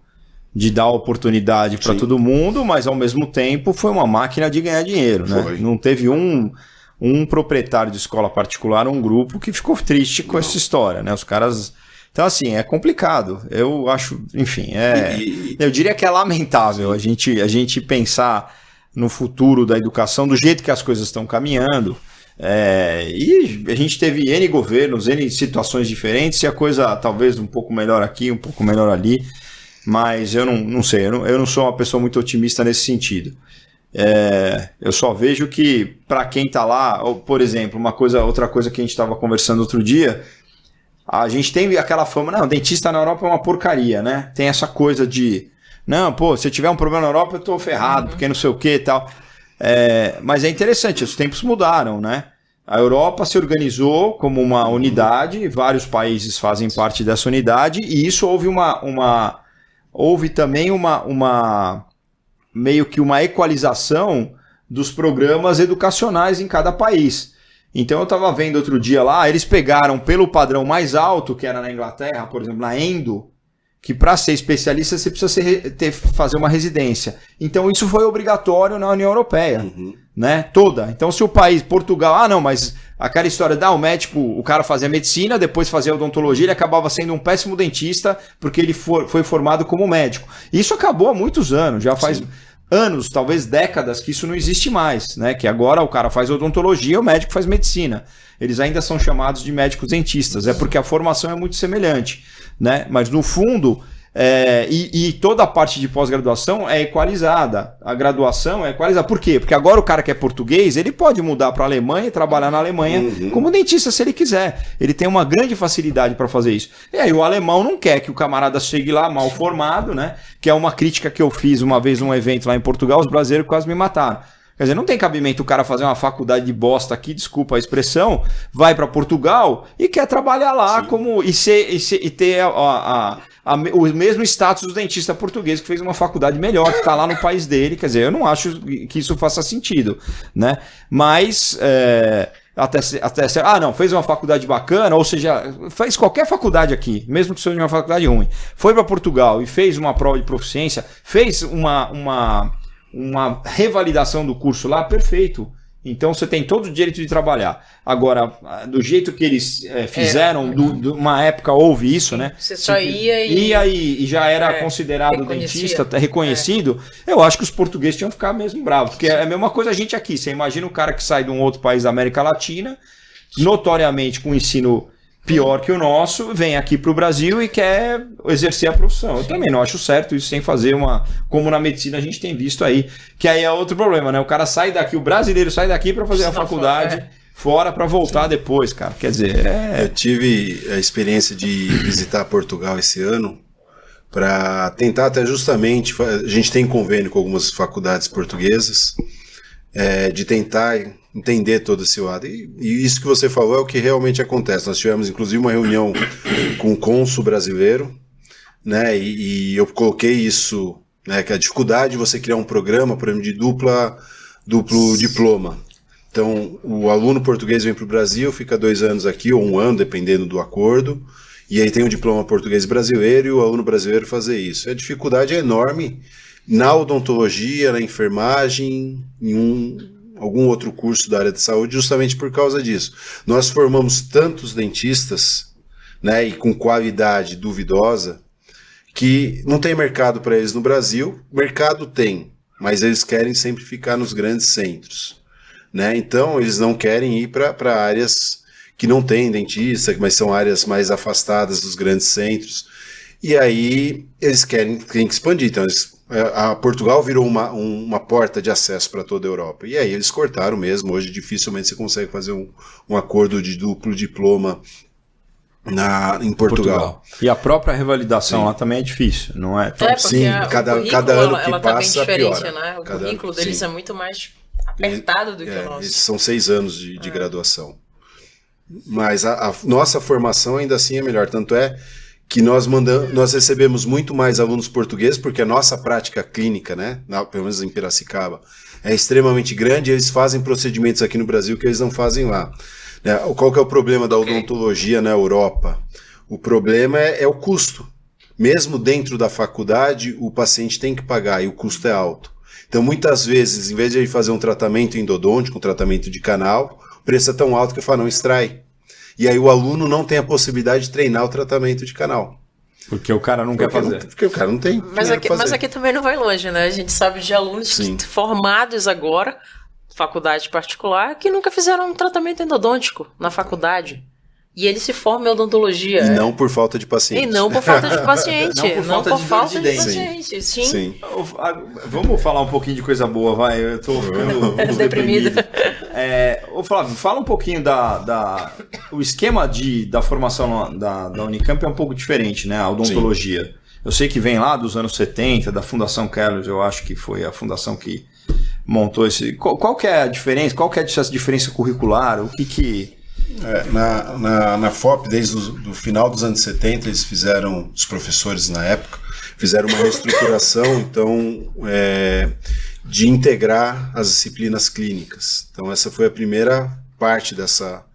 de dar oportunidade para todo mundo, mas ao mesmo tempo foi uma máquina de ganhar dinheiro, né? Não teve um proprietário de escola particular, um grupo que ficou triste com essa história, né? Os caras... Então, assim, é complicado. Eu acho, enfim, eu diria que é lamentável a gente pensar no futuro da educação do jeito que as coisas estão caminhando. E a gente teve N governos, N situações diferentes, e a coisa talvez um pouco melhor aqui, um pouco melhor ali. Mas eu não sei, eu não sou uma pessoa muito otimista nesse sentido. Eu só vejo que para quem está lá, por exemplo, outra coisa que a gente estava conversando outro dia, a gente tem aquela fama, não, dentista na Europa é uma porcaria, né? Tem essa coisa de, não, pô, se eu tiver um problema na Europa eu tô ferrado, porque não sei o que e tal. Mas é interessante, os tempos mudaram, né? A Europa se organizou como uma unidade, vários países fazem parte dessa unidade, e isso houve também meio que uma equalização dos programas educacionais em cada país. Então eu estava vendo outro dia lá, eles pegaram pelo padrão mais alto, que era na Inglaterra, por exemplo, na Endo, que para ser especialista você precisa fazer uma residência. Então isso foi obrigatório na União Europeia, né? Toda. Então se o país, Portugal, não, mas aquela história o médico, o cara fazia medicina, depois fazia odontologia, ele acabava sendo um péssimo dentista porque ele foi formado como médico. Isso acabou há muitos anos, já faz anos, talvez décadas, que isso não existe mais, né? Que agora o cara faz odontologia, o médico faz medicina. Eles ainda são chamados de médicos dentistas, porque a formação é muito semelhante, né? Mas no fundo, E toda a parte de pós-graduação é equalizada. A graduação é equalizada. Por quê? Porque agora o cara que é português, ele pode mudar para a Alemanha e trabalhar na Alemanha como dentista se ele quiser. Ele tem uma grande facilidade para fazer isso. E aí o alemão não quer que o camarada chegue lá mal formado, né? Que é uma crítica que eu fiz uma vez num evento lá em Portugal, os brasileiros quase me mataram. Quer dizer, não tem cabimento o cara fazer uma faculdade de bosta aqui, desculpa a expressão, vai para Portugal e quer trabalhar lá e ter o mesmo status do dentista português que fez uma faculdade melhor, que está lá no país dele. Quer dizer, eu não acho que isso faça sentido, né? Mas fez uma faculdade bacana, ou seja, fez qualquer faculdade aqui, mesmo que seja uma faculdade ruim, foi para Portugal e fez uma prova de proficiência, fez uma revalidação do curso lá, perfeito. Então você tem todo o direito de trabalhar. Agora, do jeito que eles fizeram, uma época houve isso, né? Você só ia e já era considerado dentista, reconhecido. Eu acho que os portugueses tinham que ficar mesmo bravos, porque é a mesma coisa a gente aqui. Você imagina o cara que sai de um outro país da América Latina, notoriamente com ensino pior que o nosso, vem aqui para o Brasil e quer exercer a profissão. Eu também não acho certo isso, sem fazer como na medicina a gente tem visto aí, que aí é outro problema, né? O cara sai daqui, o brasileiro sai daqui para fazer a faculdade fora para voltar depois, cara. Quer dizer, Eu tive a experiência de visitar Portugal esse ano para tentar até justamente, a gente tem convênio com algumas faculdades portuguesas, de tentar entender todo esse lado. E isso que você falou é o que realmente acontece. Nós tivemos, inclusive, uma reunião com o cônsul brasileiro, né? E eu coloquei isso, né? Que a dificuldade de você criar um programa, por exemplo, de duplo diploma. Então, o aluno português vem para o Brasil, fica 2 anos aqui, ou 1 ano, dependendo do acordo, e aí tem o diploma português brasileiro e o aluno brasileiro fazer isso. A dificuldade é enorme na odontologia, na enfermagem, em algum outro curso da área de saúde, justamente por causa disso. Nós formamos tantos dentistas, né, e com qualidade duvidosa, que não tem mercado para eles no Brasil. Mercado tem, mas eles querem sempre ficar nos grandes centros, né? Então eles não querem ir para áreas que não tem dentista, mas são áreas mais afastadas dos grandes centros. E aí eles têm que expandir. Então Portugal virou uma porta de acesso para toda a Europa. E aí eles cortaram mesmo. Hoje dificilmente você consegue fazer um acordo de duplo diploma em Portugal. E a própria revalidação lá também é difícil, não é? Sim, cada ano que ela passa, tá bem diferente, piora. né? O currículo deles é muito mais apertado do que o nosso. São 6 anos de graduação. Mas a nossa formação ainda assim é melhor. Tanto é que nós recebemos muito mais alunos portugueses, porque a nossa prática clínica, né, pelo menos em Piracicaba, é extremamente grande, e eles fazem procedimentos aqui no Brasil que eles não fazem lá. Qual que é o problema da odontologia na Europa? O problema é o custo. Mesmo dentro da faculdade, o paciente tem que pagar e o custo é alto. Então, muitas vezes, em vez de ele fazer um tratamento endodôntico, um tratamento de canal, o preço é tão alto que eu falo, não extrai. E aí o aluno não tem a possibilidade de treinar o tratamento de canal. Porque o cara não quer fazer. Porque o cara não tem. Mas aqui também não vai longe, né? A gente sabe de alunos formados agora, faculdade particular, que nunca fizeram um tratamento endodôntico na faculdade. E ele se forma em odontologia. E não por falta de paciente. E não por falta de paciente. Não por falta de paciente. Sim. Vamos falar um pouquinho de coisa boa, vai. Eu tô ficando deprimido. Flávio, fala um pouquinho o esquema da formação da Unicamp é um pouco diferente, né? A odontologia. Sim. Eu sei que vem lá dos anos 70, da Fundação Kellers, eu acho que foi a fundação que montou esse... Qual que é a diferença? Qual que é essa diferença curricular? O que... Na FOP, desde o final dos anos 70, eles fizeram, os professores na época, fizeram uma reestruturação, então, de integrar as disciplinas clínicas. Então, essa foi a primeira parte dessa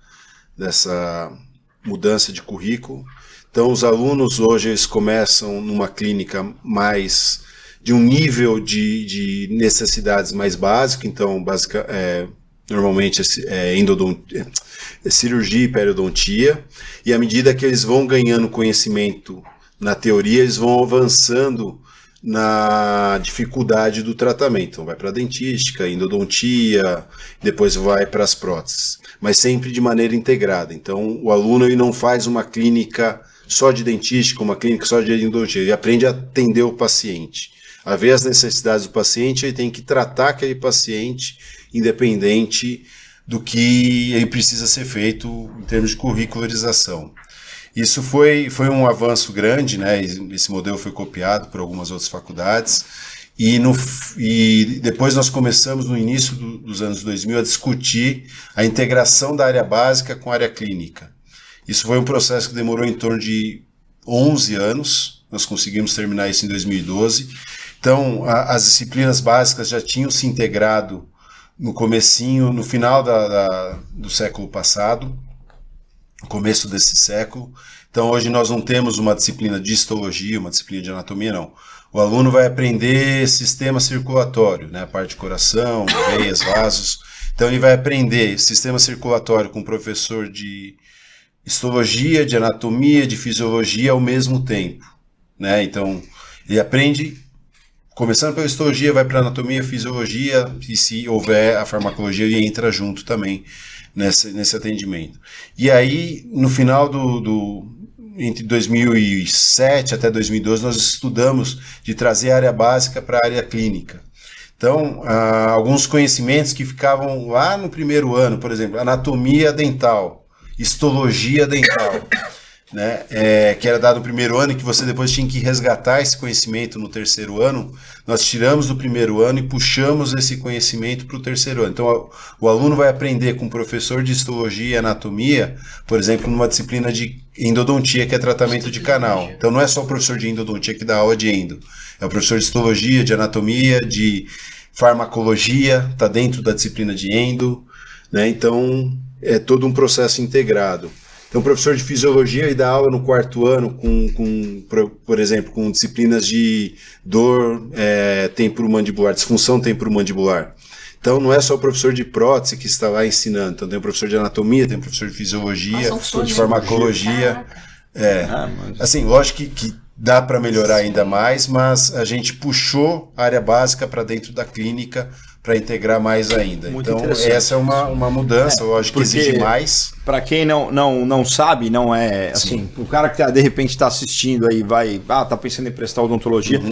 mudança de currículo. Então, os alunos hoje eles começam numa clínica mais de um nível de necessidades mais básico, então, normalmente cirurgia e periodontia, e à medida que eles vão ganhando conhecimento na teoria, eles vão avançando na dificuldade do tratamento. Então vai para a dentística, endodontia, depois vai para as próteses, mas sempre de maneira integrada. Então o aluno ele não faz uma clínica só de dentística, uma clínica só de endodontia. Ele aprende a atender o paciente, a ver as necessidades do paciente, ele tem que tratar aquele paciente independente do que ele precisa ser feito em termos de curricularização. Isso foi um avanço grande, né? Esse modelo foi copiado por algumas outras faculdades, e depois nós começamos, no início dos anos 2000, a discutir a integração da área básica com a área clínica. Isso foi um processo que demorou em torno de 11 anos, nós conseguimos terminar isso em 2012. Então, as disciplinas básicas já tinham se integrado no final do século passado, no começo desse século. Então, hoje nós não temos uma disciplina de histologia, uma disciplina de anatomia, não. O aluno vai aprender sistema circulatório, né, a parte de coração, veias, vasos. Então, ele vai aprender sistema circulatório com o professor de histologia, de anatomia, de fisiologia ao mesmo tempo, né? Então, ele aprende, começando pela histologia, vai para anatomia, fisiologia, e se houver a farmacologia, ele entra junto também nesse atendimento. E aí, no final entre 2007 até 2012, nós estudamos de trazer a área básica para a área clínica. Então, alguns conhecimentos que ficavam lá no primeiro ano, por exemplo, anatomia dental, histologia dental, né, que era dado no primeiro ano e que você depois tinha que resgatar esse conhecimento no terceiro ano, nós tiramos do primeiro ano e puxamos esse conhecimento para o terceiro ano. Então, o aluno vai aprender com o professor de histologia e anatomia, por exemplo, numa disciplina de endodontia, que é tratamento de canal. Então, não é só o professor de endodontia que dá aula de endo, é o professor de histologia, de anatomia, de farmacologia, está dentro da disciplina de endo, né? Então, é todo um processo integrado. Então, o professor de fisiologia ele dá aula no quarto ano, por exemplo, com disciplinas de dor temporomandibular, disfunção temporomandibular. Então, não é só o professor de prótese que está lá ensinando. Então, tem o professor de anatomia, tem o professor de fisiologia, professor de farmacologia. Assim, lógico que dá para melhorar ainda mais, mas a gente puxou a área básica para dentro da clínica para integrar mais ainda. Muito então, essa é uma mudança, lógico que exige mais. Para quem não sabe, não é assim, o cara que de repente está assistindo aí, tá pensando em prestar odontologia,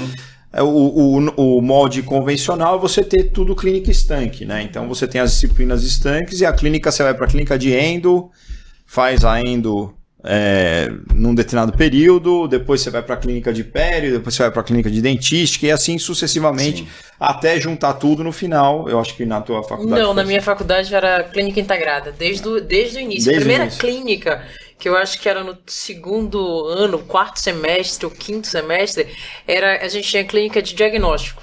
o molde convencional é você ter tudo clínica estanque, né? Então você tem as disciplinas estanques e a clínica, você vai para a clínica de endo, faz a endo num determinado período, depois você vai para a clínica de pério, depois você vai para a clínica de dentística e assim sucessivamente, até juntar tudo no final. Eu acho que na tua faculdade... Não, na minha faculdade era clínica integrada, desde o início. A primeira clínica, que eu acho que era no segundo ano, quarto semestre ou quinto semestre, a gente tinha clínica de diagnóstico.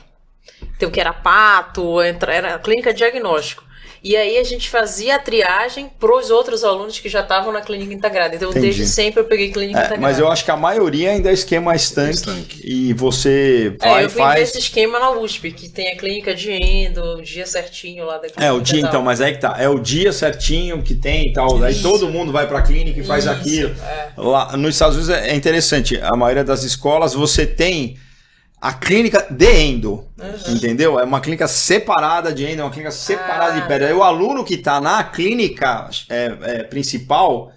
Então, que era pato, era clínica de diagnóstico. E aí a gente fazia a triagem para os outros alunos que já estavam na clínica integrada. Então, desde sempre eu peguei clínica integrada. Mas eu acho que a maioria ainda é esquema estanque. E você vai eu fui ver esse esquema na USP, que tem a clínica de endo, o dia certinho lá da clínica. O dia, então, mas aí que tá. É o dia certinho que tem e tal. Aí todo mundo vai para a clínica e faz aquilo. Lá nos Estados Unidos é interessante. A maioria das escolas você tem a clínica de endo, entendeu? É uma clínica separada de endo, é uma clínica separada de pério. Aí o aluno que está na clínica principal,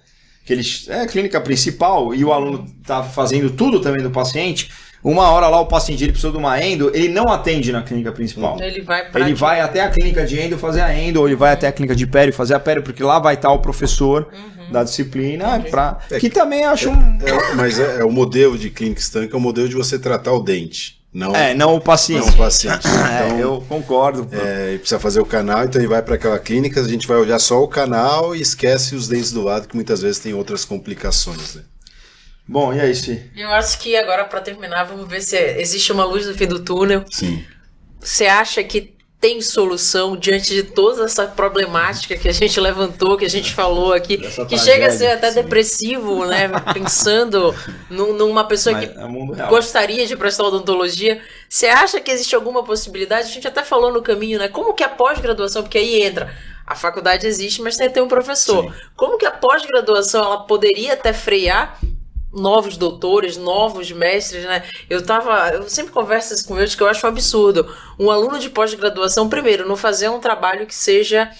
é a clínica principal, e o aluno está fazendo tudo também do paciente, uma hora lá o paciente ele precisa de uma endo, ele não atende na clínica principal. Ele vai até a clínica de endo fazer a endo, ou ele vai até a clínica de pério fazer a pério, porque lá vai estar o professor da disciplina, que também acho Mas o modelo de clínica estanque é o modelo de você tratar o dente. Não o paciente. Não o paciente. Então, eu concordo. Ele precisa fazer o canal, então ele vai para aquela clínica, a gente vai olhar só o canal e esquece os dentes do lado, que muitas vezes tem outras complicações, né? Bom, e aí, Ci? Eu acho que agora, para terminar, vamos ver se existe uma luz no fim do túnel. Sim. Você acha que tem solução diante de toda essa problemática que a gente levantou, que a gente falou aqui, que chega a ser até depressivo, né? Pensando numa pessoa que gostaria de prestar odontologia. Você acha que existe alguma possibilidade? A gente até falou no caminho, né? Como que a pós-graduação, porque aí entra, a faculdade existe, mas tem que ter um professor. Sim. Como que a pós-graduação ela poderia até frear novos doutores, novos mestres, né? Eu sempre converso isso com eles, que eu acho um absurdo. Um aluno de pós-graduação, primeiro, não fazer um trabalho que seja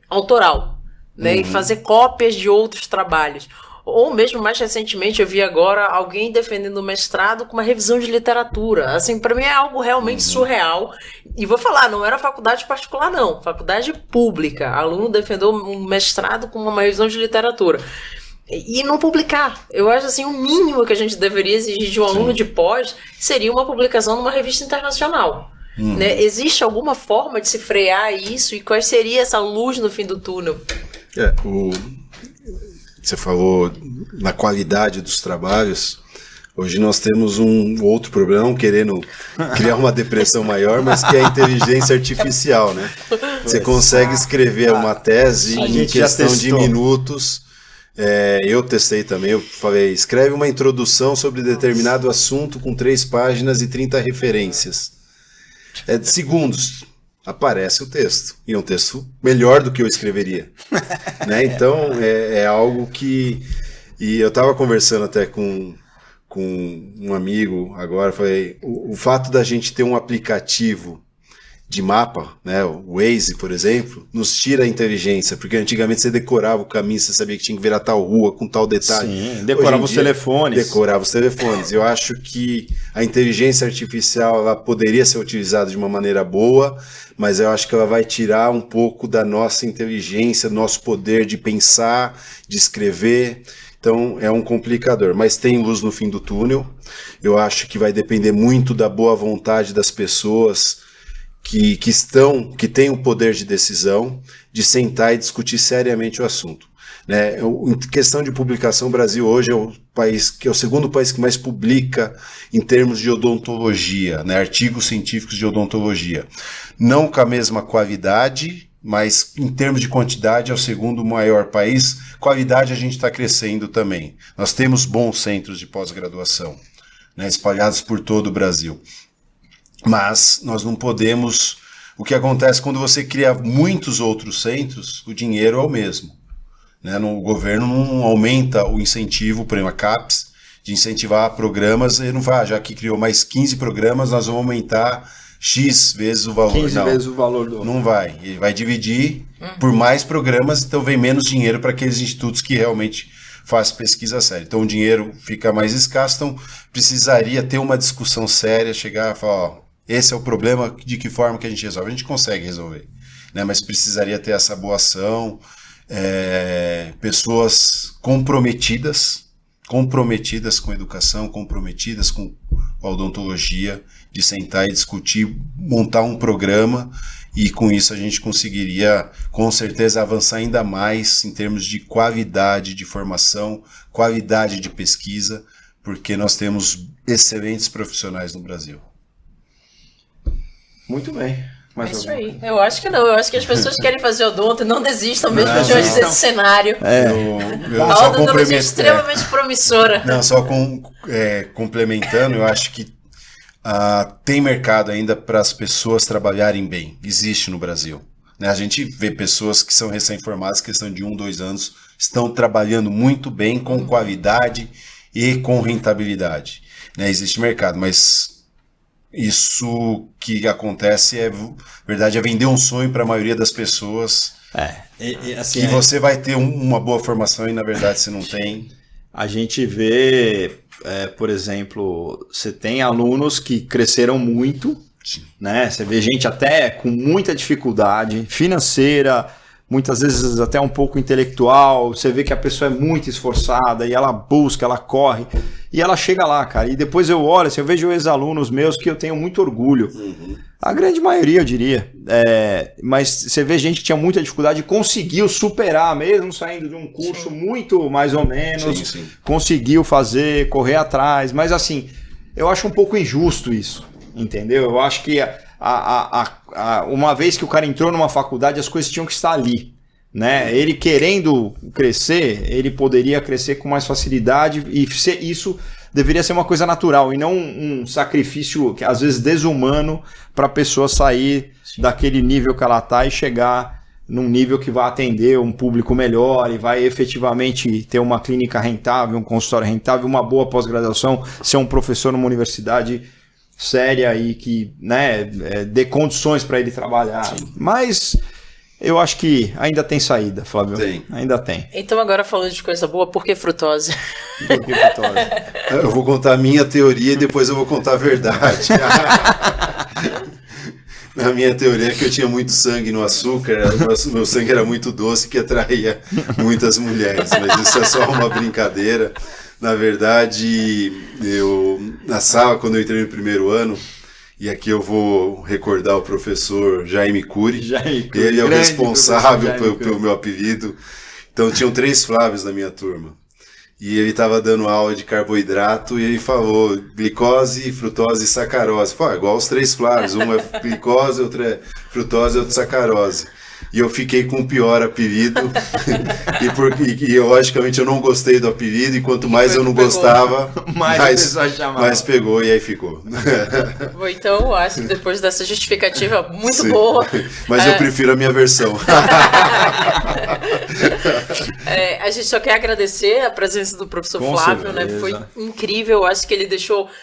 autoral, né? E fazer cópias de outros trabalhos. Ou mesmo mais recentemente eu vi agora alguém defendendo o mestrado com uma revisão de literatura. Assim, para mim é algo realmente surreal. E vou falar, não era faculdade particular não, faculdade pública. Aluno defendeu um mestrado com uma revisão de literatura. E não publicar. Eu acho assim, o mínimo que a gente deveria exigir de um aluno de pós seria uma publicação numa revista internacional. Né? Existe alguma forma de se frear isso? E qual seria essa luz no fim do túnel? Você falou na qualidade dos trabalhos. Hoje nós temos um outro problema, querendo criar uma depressão maior, mas que é a inteligência artificial, né? Você consegue escrever uma tese em questão de minutos. Eu testei também, eu falei, escreve uma introdução sobre determinado assunto com 3 páginas e 30 referências. De segundos, aparece o texto. E é um texto melhor do que eu escreveria. Né? Então, é algo que... E eu estava conversando até com um amigo agora, falei, o fato da gente ter um aplicativo de mapa, né, o Waze, por exemplo, nos tira a inteligência, porque antigamente você decorava o caminho, você sabia que tinha que virar tal rua com tal detalhe. Sim, decorava os telefones. Decorava os telefones. Eu acho que a inteligência artificial ela poderia ser utilizada de uma maneira boa, mas eu acho que ela vai tirar um pouco da nossa inteligência, do nosso poder de pensar, de escrever. Então é um complicador, mas tem luz no fim do túnel. Eu acho que vai depender muito da boa vontade das pessoas que têm o poder de decisão, de sentar e discutir seriamente o assunto. Né? Em questão de publicação, o Brasil hoje é o segundo país que mais publica em termos de odontologia, né? Artigos científicos de odontologia. Não com a mesma qualidade, mas em termos de quantidade é o segundo maior país. Qualidade a gente está crescendo também. Nós temos bons centros de pós-graduação, né? Espalhados por todo o Brasil. Mas nós não podemos... O que acontece quando você cria muitos outros centros, o dinheiro é o mesmo. Né? O governo não aumenta o incentivo, por exemplo, a CAPES, de incentivar programas, ele não vai, já que criou mais 15 programas, nós vamos aumentar X vezes o valor. 15 vezes o valor do... Não vai. Ele vai dividir por mais programas, então vem menos dinheiro para aqueles institutos que realmente fazem pesquisa séria. Então o dinheiro fica mais escasso, então precisaria ter uma discussão séria, chegar e falar, esse é o problema, de que forma que a gente resolve? A gente consegue resolver, né? Mas precisaria ter essa boa ação, pessoas comprometidas com educação, comprometidas com a odontologia, de sentar e discutir, montar um programa, e com isso a gente conseguiria, com certeza, avançar ainda mais em termos de qualidade de formação, qualidade de pesquisa, porque nós temos excelentes profissionais no Brasil. Muito bem. É isso aí. Eu acho que não. Eu acho que as pessoas querem fazer odonto e não desistam mesmo diante desse cenário. A odontologia é extremamente promissora. Não, só complementando, eu acho que tem mercado ainda para as pessoas trabalharem bem. Existe no Brasil. Né? A gente vê pessoas que são recém-formadas, questão de 1, 2 anos, estão trabalhando muito bem, com qualidade e com rentabilidade. Né? Existe mercado, mas... Isso que acontece é vender um sonho para a maioria das pessoas. Assim, que você vai ter uma boa formação e na verdade você não tem. A gente vê, por exemplo, você tem alunos que cresceram muito, né? Você vê gente até com muita dificuldade financeira, muitas vezes até um pouco intelectual. Você vê que a pessoa é muito esforçada e ela busca, ela corre e ela chega lá, cara. E depois eu olho, assim, eu vejo ex-alunos meus que eu tenho muito orgulho. A grande maioria, eu diria. Mas você vê gente que tinha muita dificuldade e conseguiu superar, mesmo saindo de um curso muito mais ou menos. Conseguiu fazer, correr atrás. Mas assim, eu acho um pouco injusto isso, entendeu? Eu acho que uma vez que o cara entrou numa faculdade, as coisas tinham que estar ali, né? Ele querendo crescer, ele poderia crescer com mais facilidade e isso deveria ser uma coisa natural e não um sacrifício que às vezes desumano para a pessoa sair daquele nível que ela está e chegar num nível que vai atender um público melhor e vai efetivamente ter uma clínica rentável, um consultório rentável, uma boa pós-graduação, ser um professor numa universidade séria e que, né, dê condições para ele trabalhar. Mas Eu acho que ainda tem saída, Flávio. Tem. Ainda tem. Então agora falando de coisa boa, por que frutose? Por que frutose? Eu vou contar a minha teoria e depois eu vou contar a verdade. A minha teoria é que eu tinha muito sangue no açúcar, meu sangue era muito doce que atraía muitas mulheres, mas isso é só uma brincadeira. Na verdade, na sala, quando eu entrei no primeiro ano, e aqui eu vou recordar o professor Jaime Cury, ele é o responsável pelo meu apelido. Então tinham 3 Flávios na minha turma. E ele estava dando aula de carboidrato e ele falou glicose, frutose e sacarose. Falei, igual os 3 Flávios, um é glicose, outro é frutose e outro sacarose. E eu fiquei com o pior apelido e logicamente eu não gostei do apelido e quanto mais eu não gostava, mais pegou e aí ficou. Bom, então eu acho que depois dessa justificativa muito boa... Mas eu prefiro a minha versão. A gente só quer agradecer a presença do professor Flávio, né? Foi incrível, eu acho que ele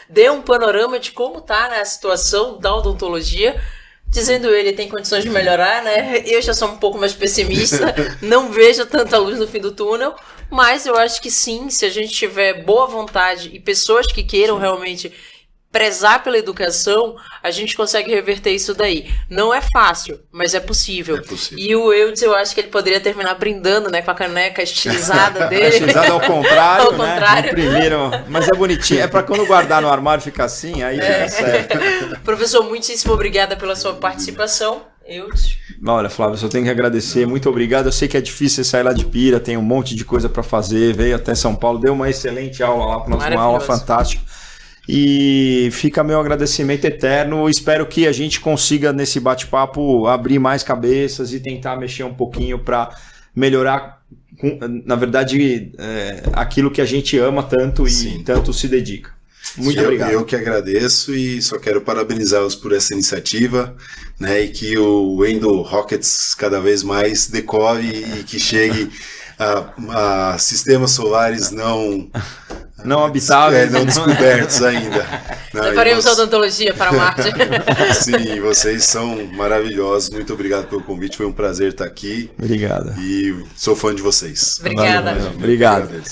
deu um panorama de como está, né, a situação da odontologia. Dizendo ele tem condições de melhorar, né? Eu já sou um pouco mais pessimista, não vejo tanta luz no fim do túnel, mas eu acho que sim, se a gente tiver boa vontade e pessoas que queiram realmente prezar pela educação, a gente consegue reverter isso daí. Não é fácil, mas é possível. E o Eudes, eu acho que ele poderia terminar brindando, né, com a caneca estilizada dele. Estilizada ao contrário, ao contrário. Né? Primeiro, mas é bonitinho. É para quando guardar no armário ficar assim, aí fica certo. Professor, muitíssimo obrigada pela sua participação. Eudes. Olha, Flávio, só tenho que agradecer. Muito obrigado. Eu sei que é difícil você sair lá de Pira, tem um monte de coisa para fazer. Veio até São Paulo, deu uma excelente aula lá, uma aula fantástica. E fica meu agradecimento eterno. Espero que a gente consiga, nesse bate-papo, abrir mais cabeças e tentar mexer um pouquinho para melhorar, na verdade, aquilo que a gente ama tanto e tanto se dedica. Muito obrigado. Eu que agradeço e só quero parabenizá-los por essa iniciativa, né, e que o Endo Rockets cada vez mais decore e que chegue a sistemas solares não habitáveis, não descobertos ainda. Levaremos a odontologia para Marte. Sim, vocês são maravilhosos. Muito obrigado pelo convite. Foi um prazer estar aqui. Obrigado. E sou fã de vocês. Obrigada. Obrigado.